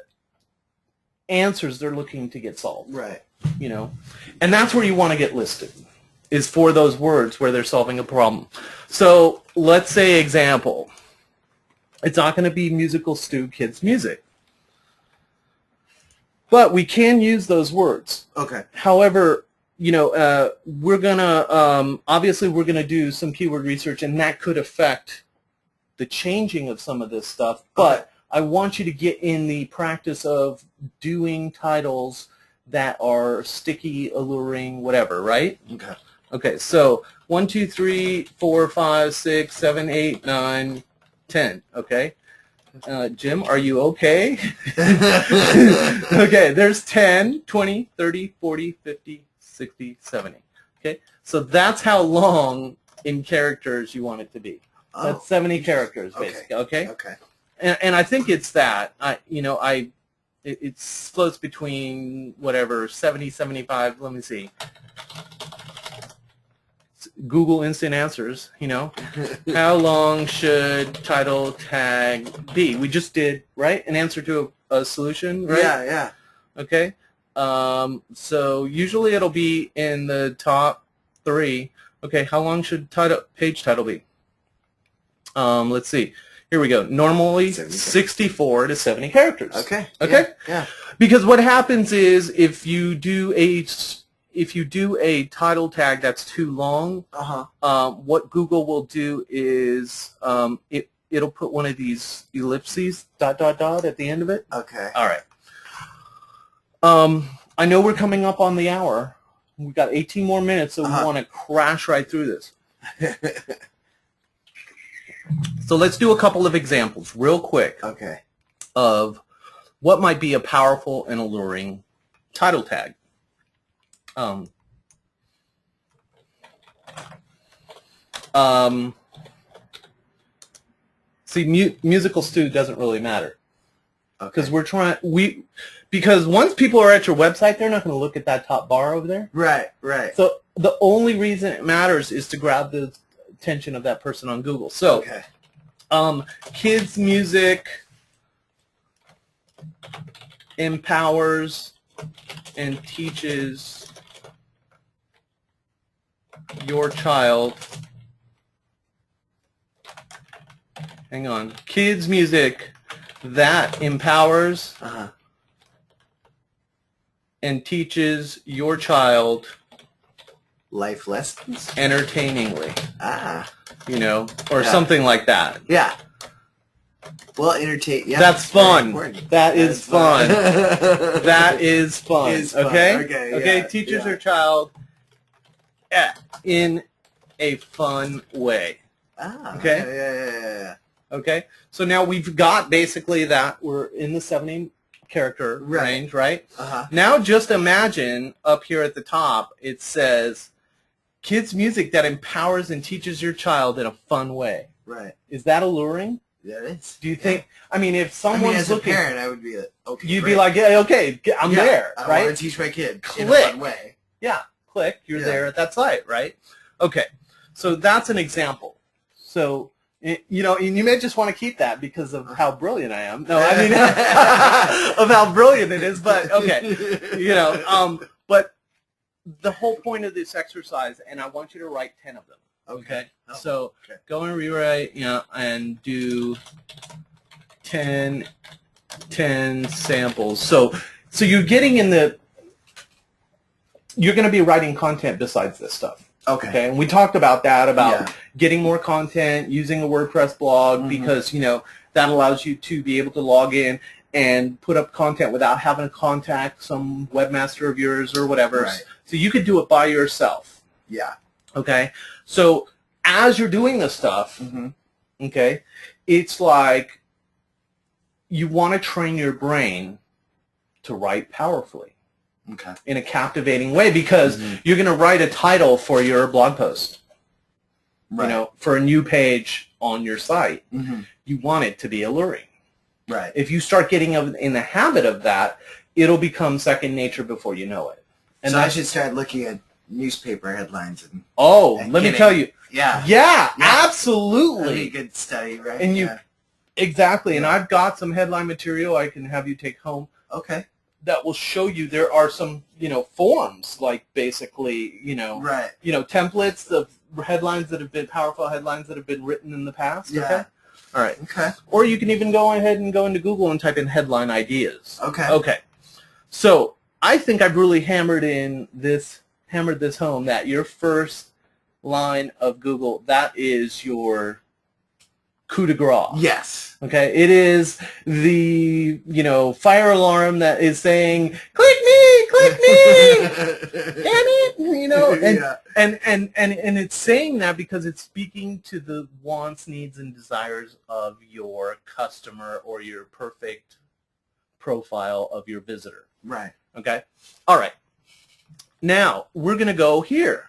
answers they're looking to get solved.
Right.
And that's where you want to get listed, is for those words where they're solving a problem. So let's say example. It's not going to be Musical Stew Kids Music. But we can use those words.
Okay.
However, we're going to, obviously we're going to do some keyword research, and that could affect the changing of some of this stuff. But I want you to get in the practice of doing titles that are sticky, alluring, whatever, right?
Okay.
Okay, so 1, 2, 3, 4, 5, 6, 7, 8, 9, 10. Okay. Jim, are you okay? Okay, there's 10, 20, 30, 40, 50, 60, 70. Okay, so that's how long in characters you want it to be. That's 70 characters, basically. Okay.
Okay.
And I think it's that. It floats between whatever 70, 75. Let me see. Google Instant Answers. How long should title tag be? We just did, right, an answer to a solution, right?
Yeah.
Okay. So usually it'll be in the top 3. Okay. How long should page title be? Let's see. Here we go. Normally 64 to 70 characters.
Okay.
Okay?
Yeah.
Because what happens is if you do a title tag that's too long, what Google will do is it'll put one of these ellipses, ... at the end of it.
Okay.
All right. I know we're coming up on the hour. We've got 18 more minutes, so we want to crash right through this. So let's do a couple of examples real quick of what might be a powerful and alluring title tag. See, Musical Stew doesn't really matter. because because once people are at your website, they're not going to look at that top bar over there.
Right, right.
So the only reason it matters is to grab the attention of that person on Google. So, kids music empowers and teaches your child. Hang on. Kids music that empowers and teaches your child
life lessons
entertainingly. Or
Yeah.
something like that.
Yeah. Well, entertain. Yeah,
that's fun. That is fun.
fun.
That is fun.
Is fun.
Okay.
Okay. Yeah,
Teaches your child in a fun way. Okay.
Yeah.
Okay. So now we've got basically that we're in the 70 character range, right? Now just imagine up here at the top it says kids music that empowers and teaches your child in a fun way.
Right.
Is that alluring?
That is.
Do you think? I mean, if someone's
as
looking,
a parent, I would be like, okay.
You'd be like, yeah, okay, I'm there,
I
right?
want to teach my kid
Click.
in a fun way.
Yeah, click. You're there at that site, right? Okay, so that's an example. So and you may just want to keep that because of how brilliant I am. No, I mean of how brilliant it is. But okay, but the whole point of this exercise, and I want you to write 10 of them. Okay. So go and rewrite, and do 10 samples. So you're getting you're going to be writing content besides this stuff. Okay. And we talked about that, about getting more content, using a WordPress blog, because, that allows you to be able to log in and put up content without having to contact some webmaster of yours or whatever. Right. So you could do it by yourself.
Yeah.
Okay. So as you're doing this stuff, okay, it's like you want to train your brain to write powerfully.
Okay.
In a captivating way, because you're going to write a title for your blog post. Right. For a new page on your site. You want it to be alluring.
Right.
If you start getting in the habit of that, it'll become second nature before you know it. And
so I should start looking at newspaper headlines and
let me tell you. Yeah, absolutely.
That'd be a good study, right?
And exactly. And I've got some headline material I can have you take home.
Okay.
That will show you there are some, forms, like basically, templates of headlines that have been powerful headlines that have been written in the past.
Yeah.
Okay. All right.
Okay.
Or you can even go ahead and go into Google and type in headline ideas.
Okay.
Okay. So I think I've really hammered this home that your first line of Google, that is your coup de grace.
Yes.
Okay, it is the fire alarm that is saying click me, damn it, and it's saying that because it's speaking to the wants, needs, and desires of your customer or your perfect profile of your visitor.
Right.
Okay. All right. Now we're gonna go here.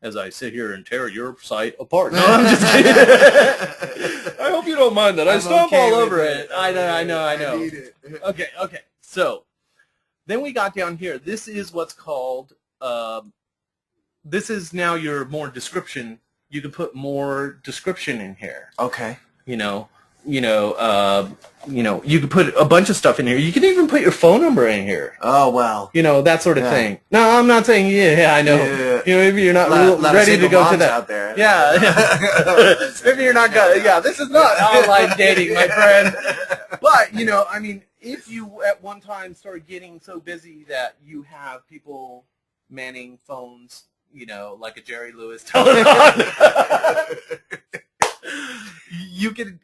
As I sit here and tear your site apart. No, I'm just kidding. I hope you don't mind that. I stomp all over it. I know. I need it. Okay. So then we got down here. This is what's called, this is now your more description. You can put more description in here.
Okay.
You could put a bunch of stuff in here. You can even put your phone number in here.
Oh, well.
That sort of thing. No, I'm not saying, I know.
Yeah.
Maybe you're not ready to go to that.
Out there.
Yeah. Maybe you're not going to, this is not online dating, my friend. But, if you at one time started getting so busy that you have people manning phones, like a Jerry Lewis telephone, you could,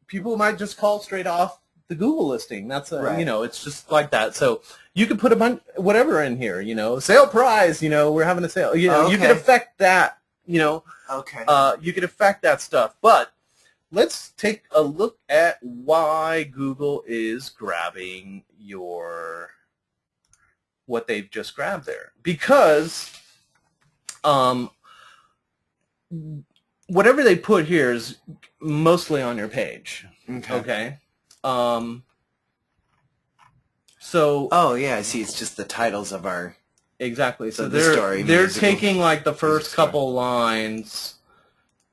people might just call straight off the Google listing. That's it's just like that. So you could put a bunch, whatever in here, sale prize, we're having a sale, you could affect that,
Okay.
You could affect that stuff. But let's take a look at why Google is grabbing what they've just grabbed there. Because, whatever they put here is mostly on your page. Okay. So
oh yeah, I see. It's just the titles of our
exactly. So
the story,
they're
musical,
taking like the first
story.
couple lines,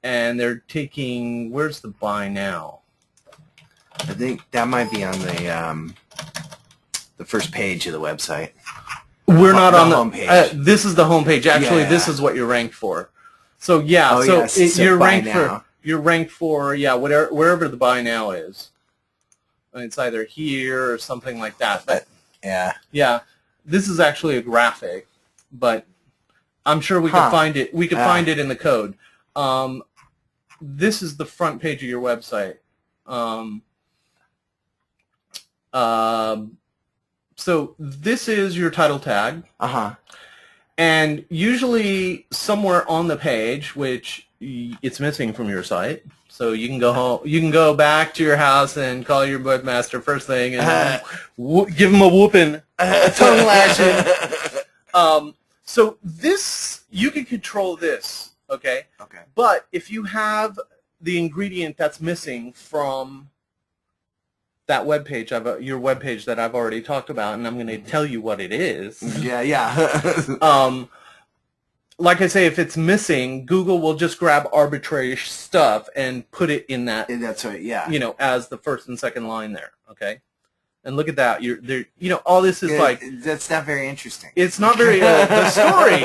and they're taking where's the buy now?
I think that might be on the first page of the website.
We're not on the
homepage.
This is the homepage. Actually,
Yeah.
this is what you're ranked for. So yeah,
Oh,
so,
yes. So
you're
buy
ranked
now.
for wherever the buy now is. And it's either here or something like that. But
yeah.
yeah, this is actually a graphic, but I'm sure we could find it. We could find it in the code. This is the front page of your website. So this is your title tag. And usually somewhere on the page, which it's missing from your site, so you can go home. You can go back to your house and call your webmaster first thing and give him a whooping, a tongue lashing. So this, you can control this, okay?
Okay.
But if you have the ingredient that's missing from that web page, your web page that I've already talked about, and I'm going to tell you what it is.
Yeah.
Like I say, if it's missing, Google will just grab arbitrary stuff and put it in that.
That's right. Yeah.
You know, as the first and second line there. Okay. And look at that. You're there. You know, all this is like.
That's not very interesting.
It's not very. The story,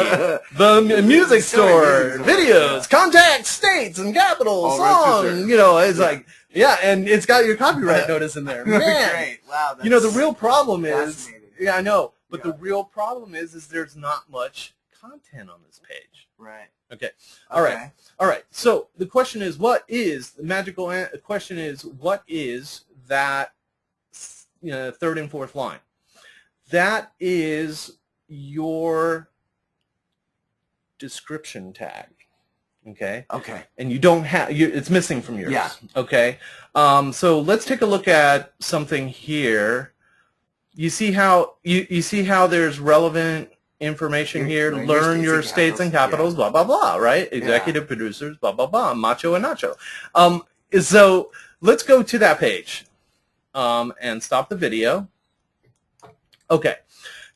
the music store, videos, contacts, states, and capitals, song. You know, it's like. Yeah, and it's got your copyright notice in there. Man,
great. Wow.
You know, the real problem is. Yeah, I know. But
Yeah.
the real problem is there's not much content on this page.
Right.
Okay. All right. All right. So the question is, what is the magical question? Is what is that? You know, third and fourth line. That is your description tag. Okay.
Okay.
And you don't have it's missing from yours.
Yeah.
Okay. So let's take a look at something here. You see how you see how there's relevant information here. Learn your states and capitals. Blah blah blah. Right. Executive producers. Blah blah blah. Macho and nacho. So let's go to that page. And stop the video. Okay.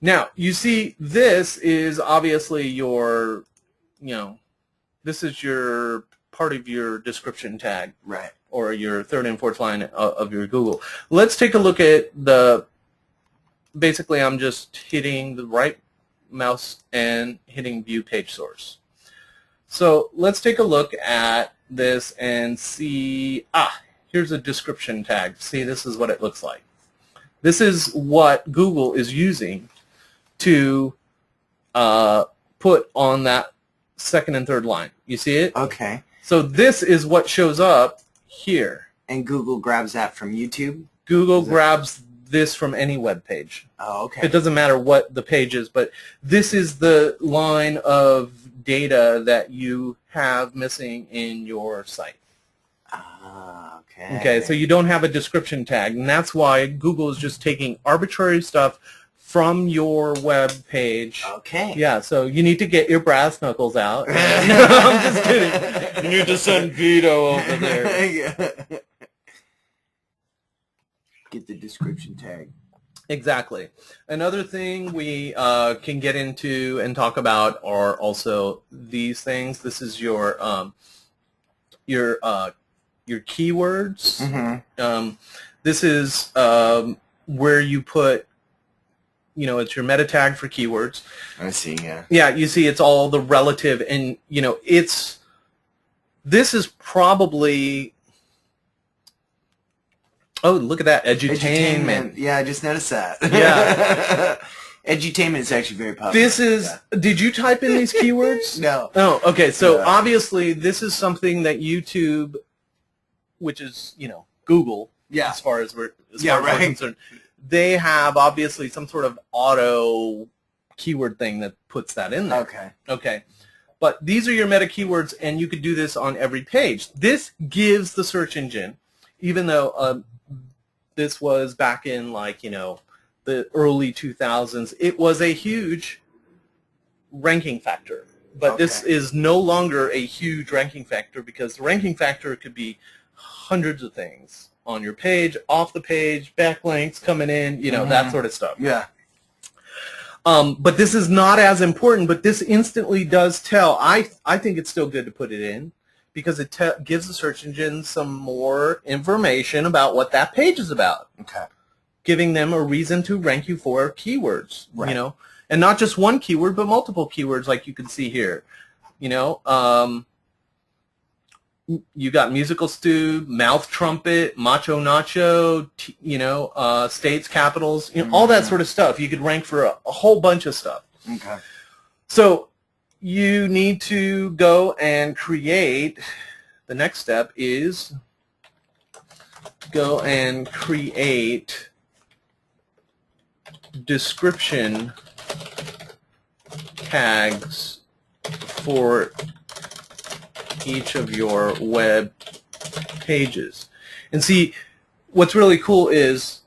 Now, you see this is obviously your, you know, this is your part of your description tag.
Right.
Or your third and fourth line of your Google. Let's take a look at basically I'm just hitting the right mouse and hitting view page source. So let's take a look at this and see, here's a description tag. See, this is what it looks like. This is what Google is using to put on that second and third line. You see it?
Okay.
So this is what shows up here.
And Google grabs that from YouTube?
Google grabs this from any web page.
Oh, okay.
It doesn't matter what the page is, but this is the line of data that you have missing in your site. Okay, so you don't have a description tag, and that's why Google is just taking arbitrary stuff from your web page.
Okay.
Yeah, so you need to get your brass knuckles out. I'm just kidding. You need to send Vito over there.
Get the description tag.
Exactly. Another thing we can get into and talk about are also these things. This is your keywords.
Mm-hmm.
This is where you put, you know, it's your meta tag for keywords.
I see, yeah.
Yeah, you see it's all the relative, and, you know, this is probably, oh, look at that, edutainment.
Yeah, I just noticed that.
Yeah.
Edutainment is actually very popular.
This is, did you type in these keywords?
No.
Oh, okay, so obviously this is something that YouTube, which is, you know, Google, as far as we're concerned, they have obviously some sort of auto keyword thing that puts that in there.
Okay.
Okay. But these are your meta keywords, and you could do this on every page. This gives the search engine, even though this was back in, like, you know, the early 2000s, it was a huge ranking factor. But this is no longer a huge ranking factor, because the ranking factor could be hundreds of things on your page, off the page, backlinks coming in, you know, that sort of stuff.
Yeah.
But this is not as important, but this instantly does tell. I think it's still good to put it in because it gives the search engine some more information about what that page is about.
Okay.
Giving them a reason to rank you for keywords,
right.
you know, and not just one keyword, but multiple keywords like you can see here. You know, you got musical stew, mouth trumpet, macho nacho, you know, states, capitals, you know, all that sort of stuff. You could rank for a whole bunch of stuff.
Okay.
So you need to go and create, the next step is go and create description tags for each of your web pages. And see, what's really cool is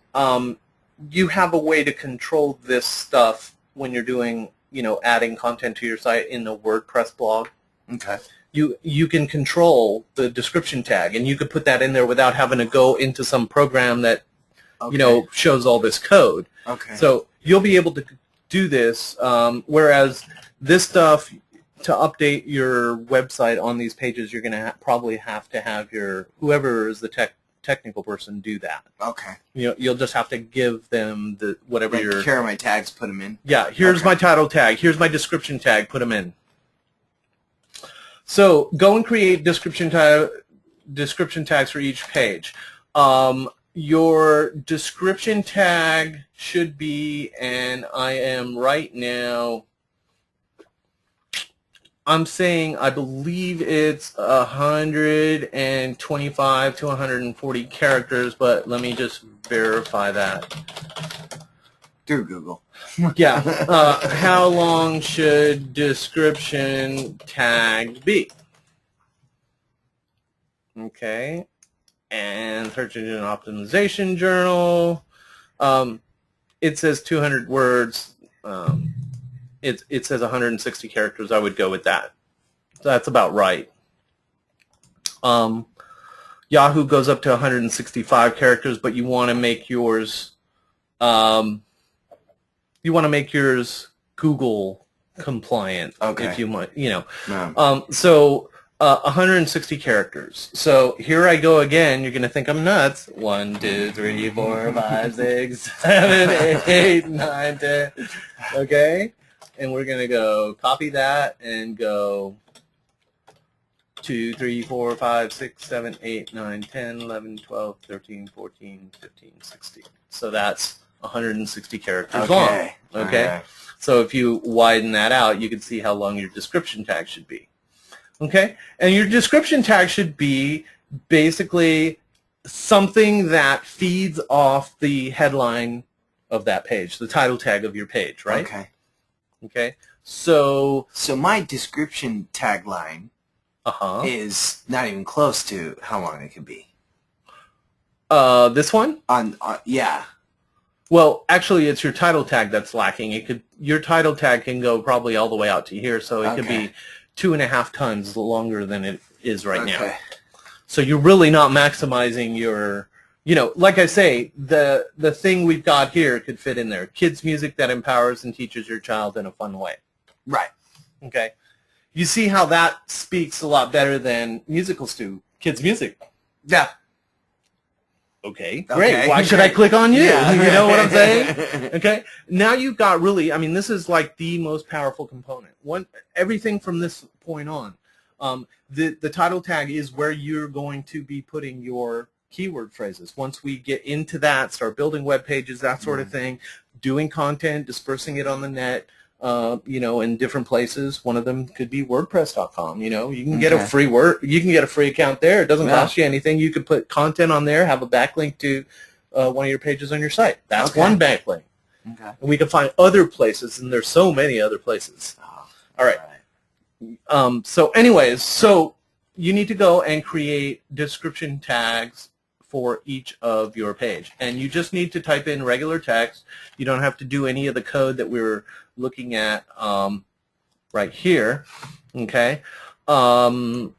you have a way to control this stuff when you're doing, you know, adding content to your site in a WordPress blog.
Okay.
You can control the description tag, and you could put that in there without having to go into some program that, you know, shows all this code.
Okay.
So you'll be able to do this, whereas this stuff, to update your website on these pages, you're going to probably have to have your, whoever is the technical person, do that.
Okay.
You know, you'll just have to give them the whatever
like
your...
Here are my tags, put them in.
Yeah, here's my title tag, here's my description tag, put them in. So go and create description tags for each page. Your description tag should be, and I am right now, I'm saying I believe it's 125 to 140 characters, but let me just verify that.
Through Google.
Yeah. How long should description tag be? Okay. And Search Engine Optimization Journal. It says 200 words. It says 160 characters. I would go with that. That's about right. Yahoo goes up to 165 characters, but you want to make yours Google compliant, if you might, you know.
No.
So 160 characters. So here I go again. You're going to think I'm nuts. 1, 2, 3, 4, 5, 6, 7, 8, 9, 10. Okay? And we're going to go copy that and go 2, 3, 4, 5, 6, 7, 8, 9, 10, 11, 12, 13, 14, 15, 16. So that's 160 characters long. Okay?
Right.
So if you widen that out, you can see how long your description tag should be. Okay? And your description tag should be basically something that feeds off the headline of that page, the title tag of your page, right?
Okay.
Okay? So
my description tagline is not even close to how long it could be.
This one?
Yeah.
Well, actually, it's your title tag that's lacking. Your title tag can go probably all the way out to here, so it could be 2.5 times longer than it is right now. So you're really not maximizing your, you know, like I say, the thing we've got here could fit in there. Kids music that empowers and teaches your child in a fun way.
Right.
Okay. You see how that speaks a lot better than musical stew, kids music.
Yeah.
Okay, great. Why should I click on you?
Yeah.
You know what I'm saying? Okay. Now you've got really, I mean, this is like the most powerful component. Everything from this point on, the title tag is where you're going to be putting your keyword phrases. Once we get into that, start building web pages, that sort of thing, doing content, dispersing it on the net, you know, in different places. One of them could be WordPress.com. You know, you can get a free free account there. It doesn't cost you anything. You could put content on there, have a backlink to one of your pages on your site. That's one backlink. Okay. And we can find other places, and there's so many other places. All right. So anyways, so you need to go and create description tags for each of your page. And you just need to type in regular text. You don't have to do any of the code that we were looking at right here. Okay? And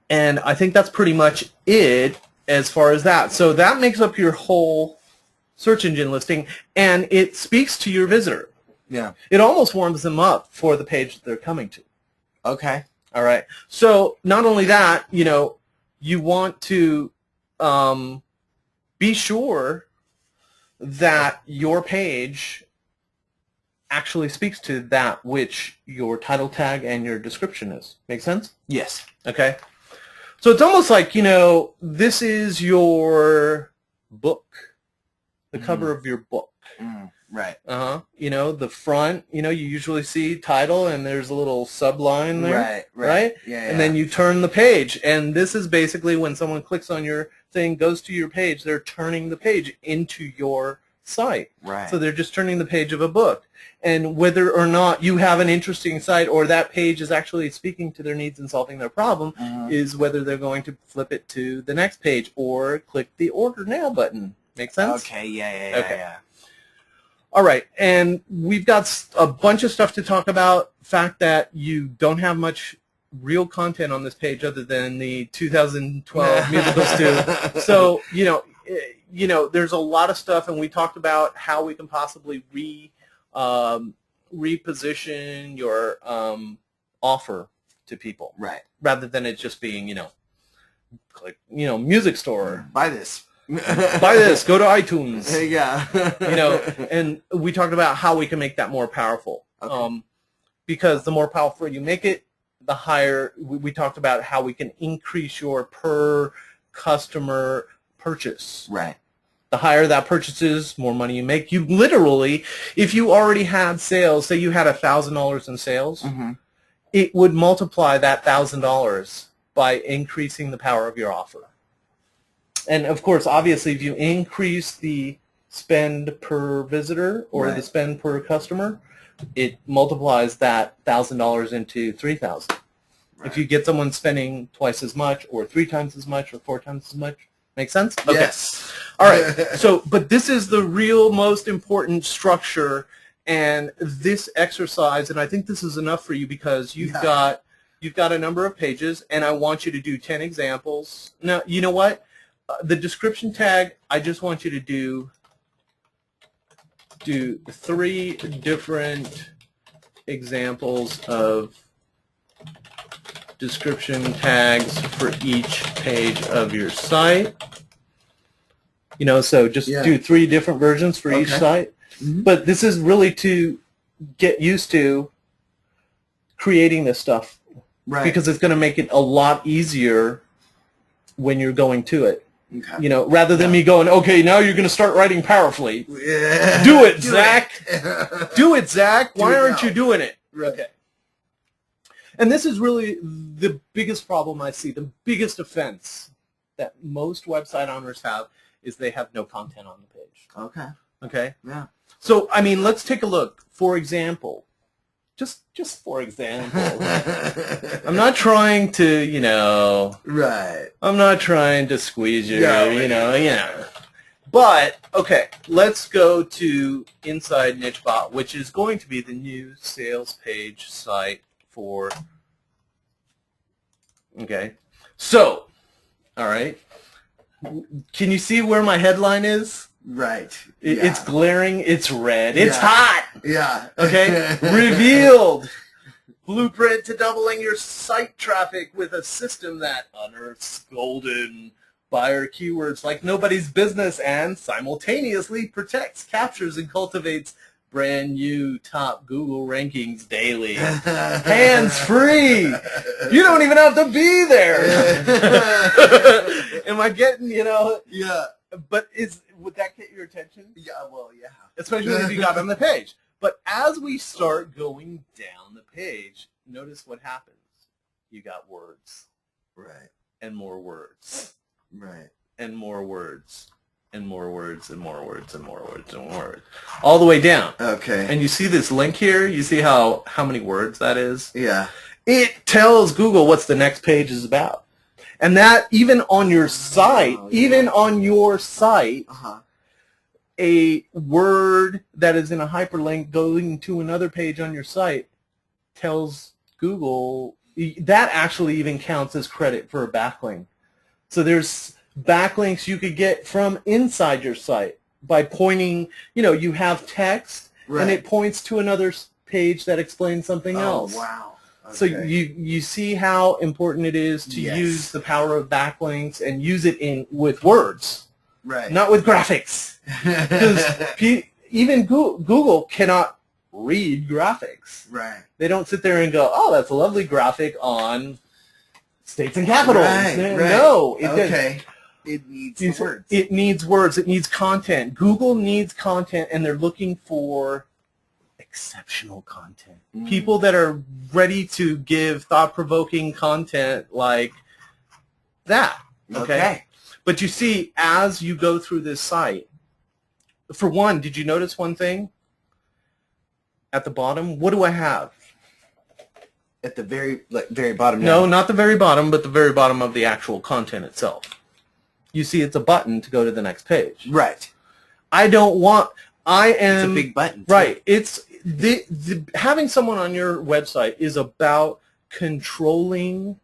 I think that's pretty much it as far as that. So that makes up your whole search engine listing, and it speaks to your visitor.
Yeah.
It almost warms them up for the page that they're coming to.
Okay.
All right. So not only that, you want to be sure that your page actually speaks to that which your title tag and your description is. Make sense?
Yes.
Okay. So it's almost like, this is your book, the cover of your book.
Right.
The front, you usually see title and there's a little subline there.
Right.
Yeah. And then you turn the page. And this is basically when someone clicks on your thing, goes to your page, they're turning the page into your site.
Right.
So they're just turning the page of a book. And whether or not you have an interesting site or that page is actually speaking to their needs and solving their problem is whether they're going to flip it to the next page or click the order now button. Make sense?
Okay, yeah.
All right, and we've got a bunch of stuff to talk about. Fact that you don't have much real content on this page other than the 2012 musical stew. So, there's a lot of stuff, and we talked about how we can possibly reposition your offer to people.
Right.
Rather than it just being, click, music store.
Buy this.
Buy this. Go to iTunes.
Yeah.
And we talked about how we can make that more powerful.
Okay.
Because the more powerful you make it, the higher. We talked about how we can increase your per customer purchase.
Right.
The higher that purchase is, more money you make. You literally, if you already had sales, say you had $1,000 in sales, it would multiply that $1,000 by increasing the power of your offer. And of course, obviously, if you increase the spend per visitor or the spend per customer, it multiplies that $1,000 into $3,000. Right. If you get someone spending twice as much or 3 times as much or 4 times as much, make sense? Okay.
Yes.
All right. But this is the real most important structure, and this exercise, and I think this is enough for you because you've got a number of pages, and I want you to do 10 examples. Now, you know what? The description tag, I just want you to do 3 different examples of description tags for each page of your site. So just do 3 different versions for each site. But this is really to get used to creating this stuff. Right. Because it's going to make it a lot easier when you're going to it. Okay. Rather than me going, okay, now you're going to start writing powerfully. Yeah. Do it, Zach. Do it, Zach. Why aren't you doing it? Okay. And this is really the biggest problem I see, the biggest offense that most website owners have is they have no content on the page. Okay. Okay? Yeah. So, let's take a look. For example, just for example, I'm not trying to, right. I'm not trying to squeeze you, But, okay, let's go to Inside Nichebot, which is going to be the new sales page site for, okay. So, all right. Can you see where my headline is? Right. It's glaring. It's red. It's hot. Yeah. Okay. Revealed. Blueprint to doubling your site traffic with a system that unearths golden buyer keywords like nobody's business and simultaneously protects, captures, and cultivates brand new top Google rankings daily. Hands free. You don't even have to be there. Am I getting, Yeah. But would that get your attention? Yeah, well, yeah. Especially if you got on the page. But as we start going down the page, notice what happens. You got words. Right. And more words. Right. And more words. And more words and more words and more words and more words. All the way down. Okay. And you see this link here? You see how many words that is? Yeah. It tells Google what's the next page is about. And that even on your site, a word that is in a hyperlink going to another page on your site tells Google, that actually even counts as credit for a backlink. So there's backlinks you could get from inside your site by pointing, you have text and it points to another page that explains something else.
Oh, wow. Okay.
So you see how important it is to use the power of backlinks and use it with words,
right?
Not with graphics, because even Google cannot read graphics.
Right.
They don't sit there and go, "Oh, that's a lovely graphic on states and capitals."
Right.
No, it doesn't.
It needs words.
It needs words. It needs content. Google needs content, and they're looking for exceptional content. People that are ready to give thought-provoking content like that. Okay? But you see, as you go through this site, for one, did you notice one thing? At the bottom, what do I have?
At the very bottom?
No, not the very bottom, but the very bottom of the actual content itself. You see it's a button to go to the next page.
Right.
It's a
big button. Too.
Right. It's having someone on your website is about controlling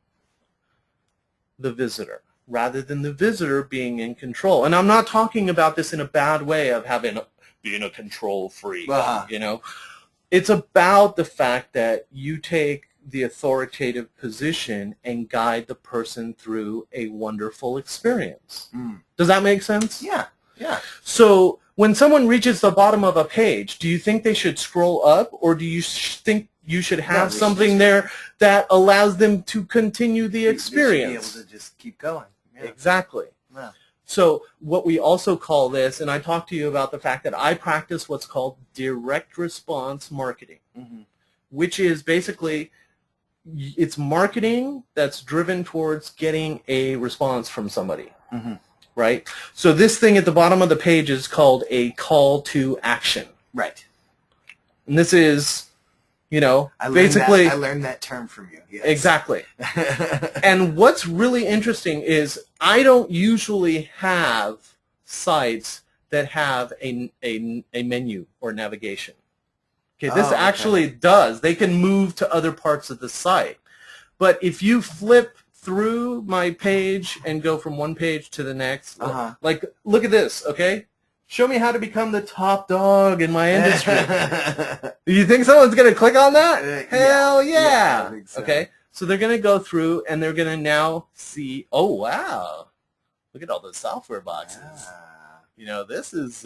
the visitor rather than the visitor being in control. And I'm not talking about this in a bad way of being a control freak. It's about the fact that you take the authoritative position and guide the person through a wonderful experience. Does that make sense?
Yeah. Yeah.
So when someone reaches the bottom of a page, do you think they should scroll up, or do you think you should have something there that allows them to continue the experience?
They should be able to just keep going. Yeah.
Exactly.
Yeah.
So what we also call this, and I talked to you about the fact that I practice what's called direct response marketing, which is basically it's marketing that's driven towards getting a response from somebody. Right? So this thing at the bottom of the page is called a call to action.
Right.
And this is,
I learned that term from you. Yes.
Exactly. And what's really interesting is I don't usually have sites that have a menu or navigation. Okay, this actually does. They can move to other parts of the site. But if you flip through my page and go from one page to the next, like, look at this, okay? Show me how to become the top dog in my industry. Do you think someone's going to click on that? Hell yeah.
I think so.
Okay, so they're going to go through and they're going to now see, oh, wow, look at all those software boxes. This is,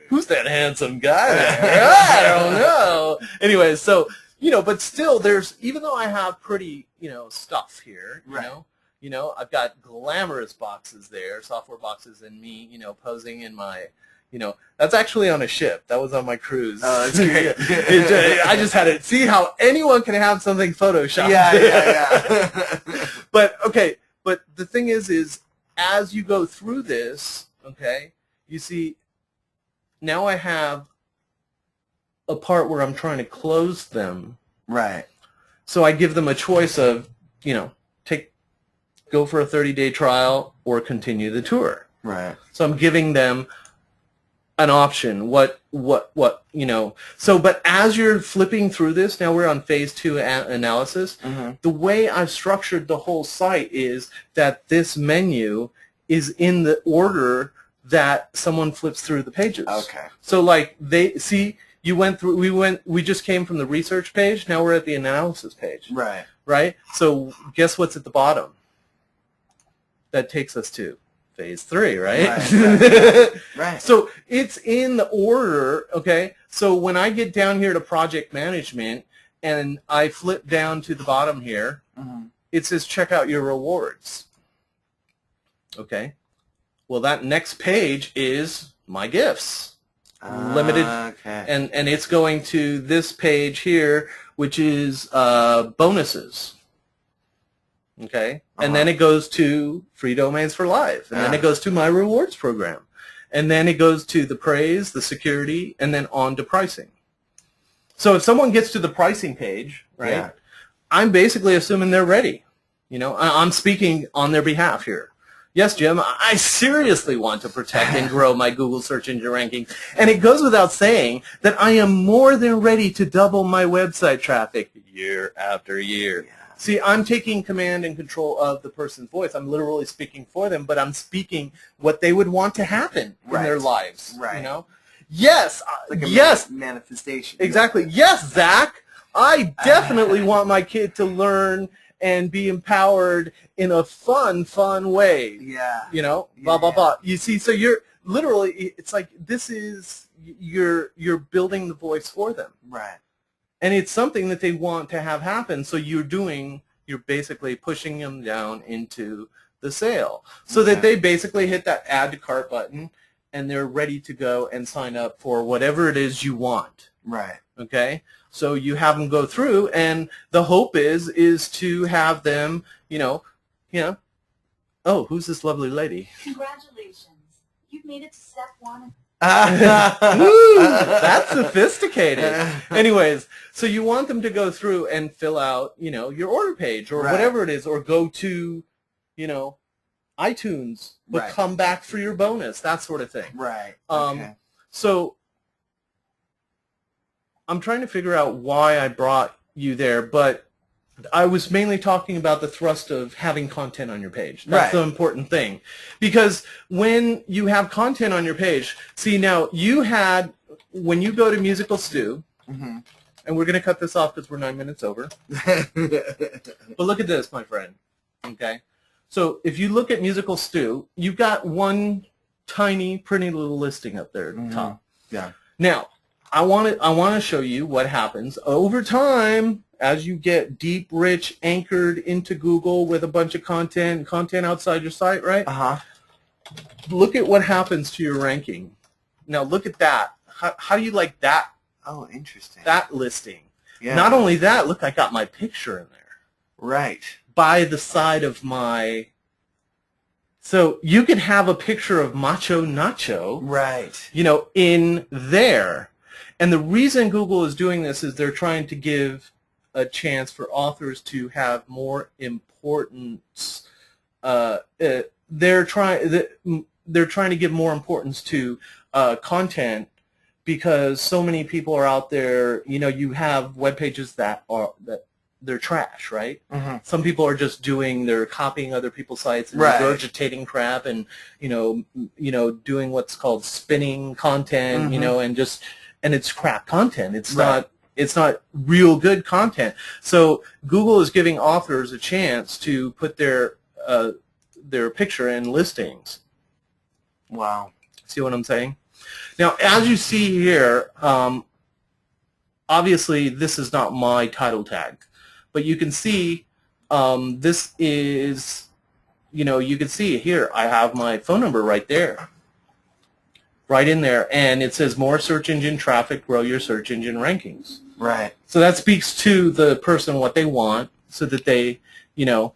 who's that handsome guy there? I don't know. Anyway, so, but still even though I have pretty, stuff here, I've got glamorous boxes there, software boxes, and me, posing in my, that's actually on a ship. That was on my cruise.
Oh, that's great.
I just had to see how anyone can have something photoshopped.
Yeah.
But the thing is as you go through this, you see, now I have a part where I'm trying to close them.
Right.
So I give them a choice of, go for a 30-day trial or continue the tour.
Right.
So I'm giving them an option. So, but as you're flipping through this, now we're on phase 2 analysis. The way I've structured the whole site is that this menu is in the order that someone flips through the pages.
Okay.
So we just came from the research page, now we're at the analysis page.
Right.
Right? So guess what's at the bottom? That takes us to phase 3, right?
Right.
So it's in the order, okay? So when I get down here to project management and I flip down to the bottom here, it says check out your rewards. Okay? Well, that next page is my gifts. Limited.
Okay.
And it's going to this page here, which is bonuses. Okay? And then it goes to free domains for life. And then it goes to my rewards program. And then it goes to the praise, the security, and then on to pricing. So if someone gets to the pricing page, right, I'm basically assuming they're ready. I'm speaking on their behalf here. Yes, Jim, I seriously want to protect and grow my Google search engine ranking. And it goes without saying that I am more than ready to double my website traffic year after year. See, I'm taking command and control of the person's voice. I'm literally speaking for them, but I'm speaking what they would want to happen in their lives.
Right.
You know? Yes.
Like a
yes.
manifestation.
Exactly. Yes, Zach. I definitely want my kid to learn and be empowered in a fun way.
Yeah.
You know? Blah, blah, blah. You see, so you're literally, it's like this is, you're building the voice for them.
Right.
And it's something that they want to have happen, so you're basically pushing them down into the sale so that they basically hit that add to cart button and they're ready to go and sign up for whatever it is you want.
Right.
Okay? So you have them go through, and the hope is to have them, oh, who's this lovely lady?
Congratulations. You've made it to step 1.
Ooh, that's sophisticated. Anyways, so you want them to go through and fill out, your order page or whatever it is, or go to, iTunes, but come back for your bonus, that sort of thing.
Right.
So I'm trying to figure out why I brought you there, but I was mainly talking about the thrust of having content on your page. That's the important thing. Because when you have content on your page, see now when you go to Musical Stew, and we're going to cut this off because we're 9 minutes over. But look at this, my friend. Okay? So if you look at Musical Stew, you've got one tiny, pretty little listing up there at the top.
Yeah.
Now, I want to show you what happens over time as you get deep, rich, anchored into Google with a bunch of content outside your site, right? Look at what happens to your ranking. Now, look at that. How do you like that?
Oh, interesting.
That listing.
Yeah.
Not only that, look, I got my picture in there.
Right.
By the side of my... So you could have a picture of Macho Nacho,
right,
in there. And the reason Google is doing this is they're trying to give a chance for authors to have more importance. They're trying to give more importance to content because so many people are out there. You have web pages that they're trash, right? Some people are just they're copying other people's sites and regurgitating crap and doing what's called spinning content, and it's crap content. It's not real good content. So Google is giving authors a chance to put their picture in listings.
Wow.
See what I'm saying? Now, as you see here, obviously this is not my title tag, but you can see this is, you can see here I have my phone number right there. Right in there, and it says more search engine traffic, grow your search engine rankings.
Right.
So that speaks to the person what they want, so that they, they're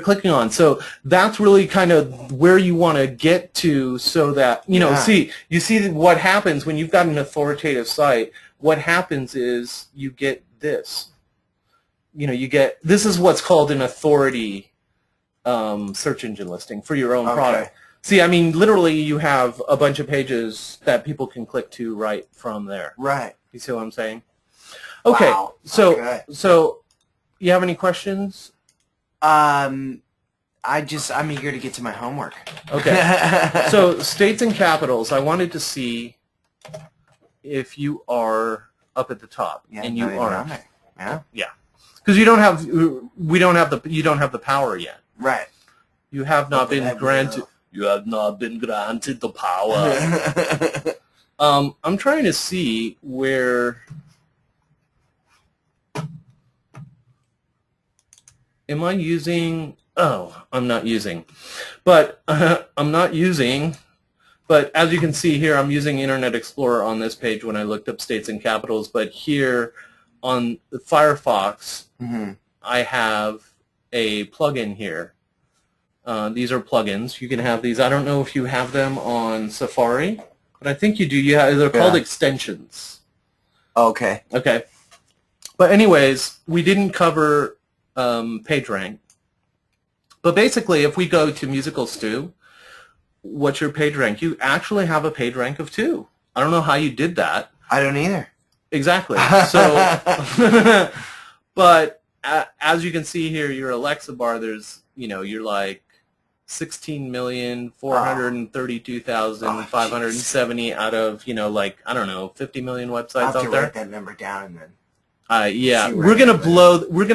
clicking on. So that's really kind of where you want to get to, so that you see what happens when you've got an authoritative site. What happens is you get this. This is what's called an authority search engine listing for your own product. See, I mean, literally, you have a bunch of pages that people can click to right from there.
Right.
You see what I'm saying? Okay.
Wow.
So, you have any questions?
I'm eager to get to my homework.
Okay. So, states and capitals. I wanted to see if you are up at the top, and you are.
Yeah.
Yeah. Because you don't have the power yet.
Right.
You have not been granted. You have not been granted the power. I'm trying to see where... Am I using... Oh, I'm not using. But I'm not using... But as you can see here, I'm using Internet Explorer on this page when I looked up states and capitals. But here on the Firefox, I have a plugin here. These are plugins. You can have these. I don't know if you have them on Safari, but I think you do. They're called extensions.
Okay.
Okay. But anyways, we didn't cover PageRank. But basically, if we go to Musical Stew, what's your PageRank? You actually have a PageRank of 2. I don't know how you did that.
I don't either.
Exactly. So But as you can see here, your Alexa bar, there's, you're like 16,432,570 out of, like, I don't know, 50 million websites
I'll have
out
to
there.
write that number down and then.
Yeah,
see where
we're
I
gonna
am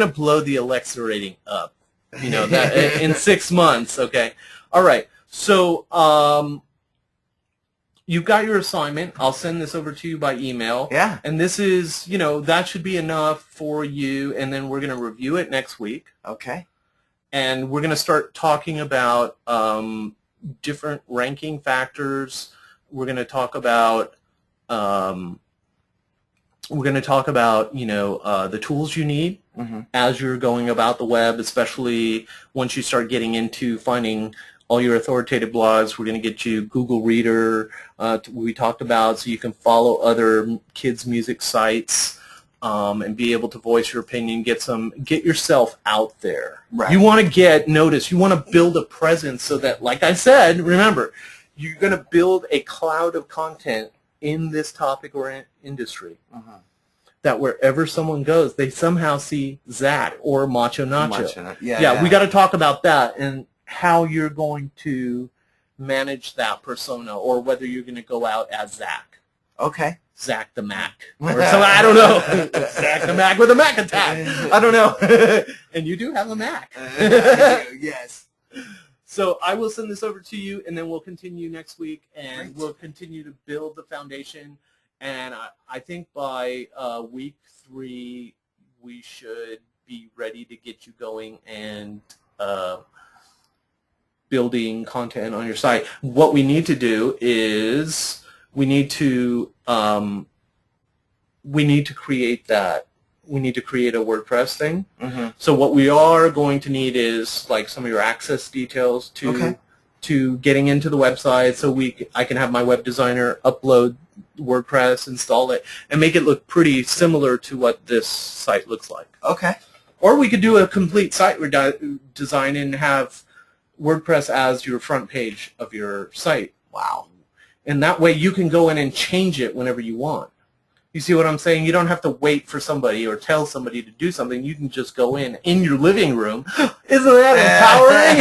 with
blow the Alexa rating up. That in 6 months. Okay. All right. So you've got your assignment. I'll send this over to you by email.
Yeah.
And this is, that should be enough for you. And then we're gonna review it next week.
Okay.
And we're gonna start talking about different ranking factors. We're gonna talk about the tools you need as you're going about the web, especially once you start getting into finding all your authoritative blogs. We're going to get you Google Reader, we talked about, so you can follow other kids' music sites and be able to voice your opinion, get yourself out there.
Right.
You want to get noticed. You want to build a presence so that, like I said, remember, you're going to build a cloud of content in this topic or industry, that wherever someone goes, they somehow see Zach or Macho Nacho. Yeah, we got to talk about that and how you're going to manage that persona, or whether you're going to go out as Zach.
Okay.
Zach the Mac. Or so, I don't know. Zach the Mac with a Mac attack. I don't know. And you do have a Mac.
Yes.
So I will send this over to you, and then we'll continue next week, and we'll continue to build the foundation. And I think by week 3, we should be ready to get you going and building content on your site. What we need to do is we need to create that. We need to create a WordPress thing. So what we are going to need is like some of your access details to getting into the website, so I can have my web designer upload WordPress, install it, and make it look pretty similar to what this site looks like.
Okay.
Or we could do a complete site design and have WordPress as your front page of your site.
Wow.
And that way you can go in and change it whenever you want. You see what I'm saying? You don't have to wait for somebody or tell somebody to do something. You can just go in your living room. Isn't that empowering?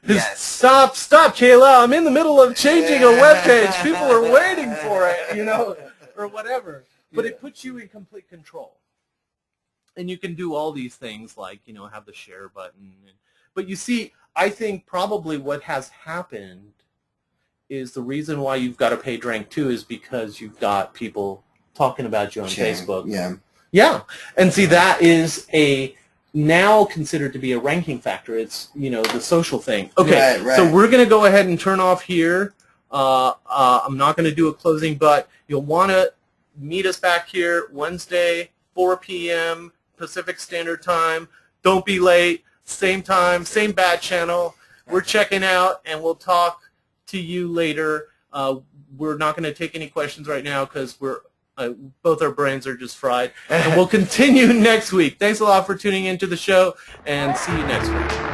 Yes.
Stop, Kayla. I'm in the middle of changing a web page. People are waiting for it, or whatever. But it puts you in complete control. And you can do all these things like, have the share button. But you see, I think probably what has happened is the reason why you've got a page rank 2 is because you've got people talking about you on Facebook.
Yeah.
Yeah. And see, that is now considered to be a ranking factor. It's, the social thing. Okay,
right.
So we're going to go ahead and turn off here. I'm not going to do a closing, but you'll want to meet us back here Wednesday, 4 p.m. Pacific Standard Time. Don't be late. Same time, same bat channel. We're checking out, and we'll talk to you later. We're not going to take any questions right now because both our brains are just fried. And we'll continue next week. Thanks a lot for tuning into the show, and see you next week.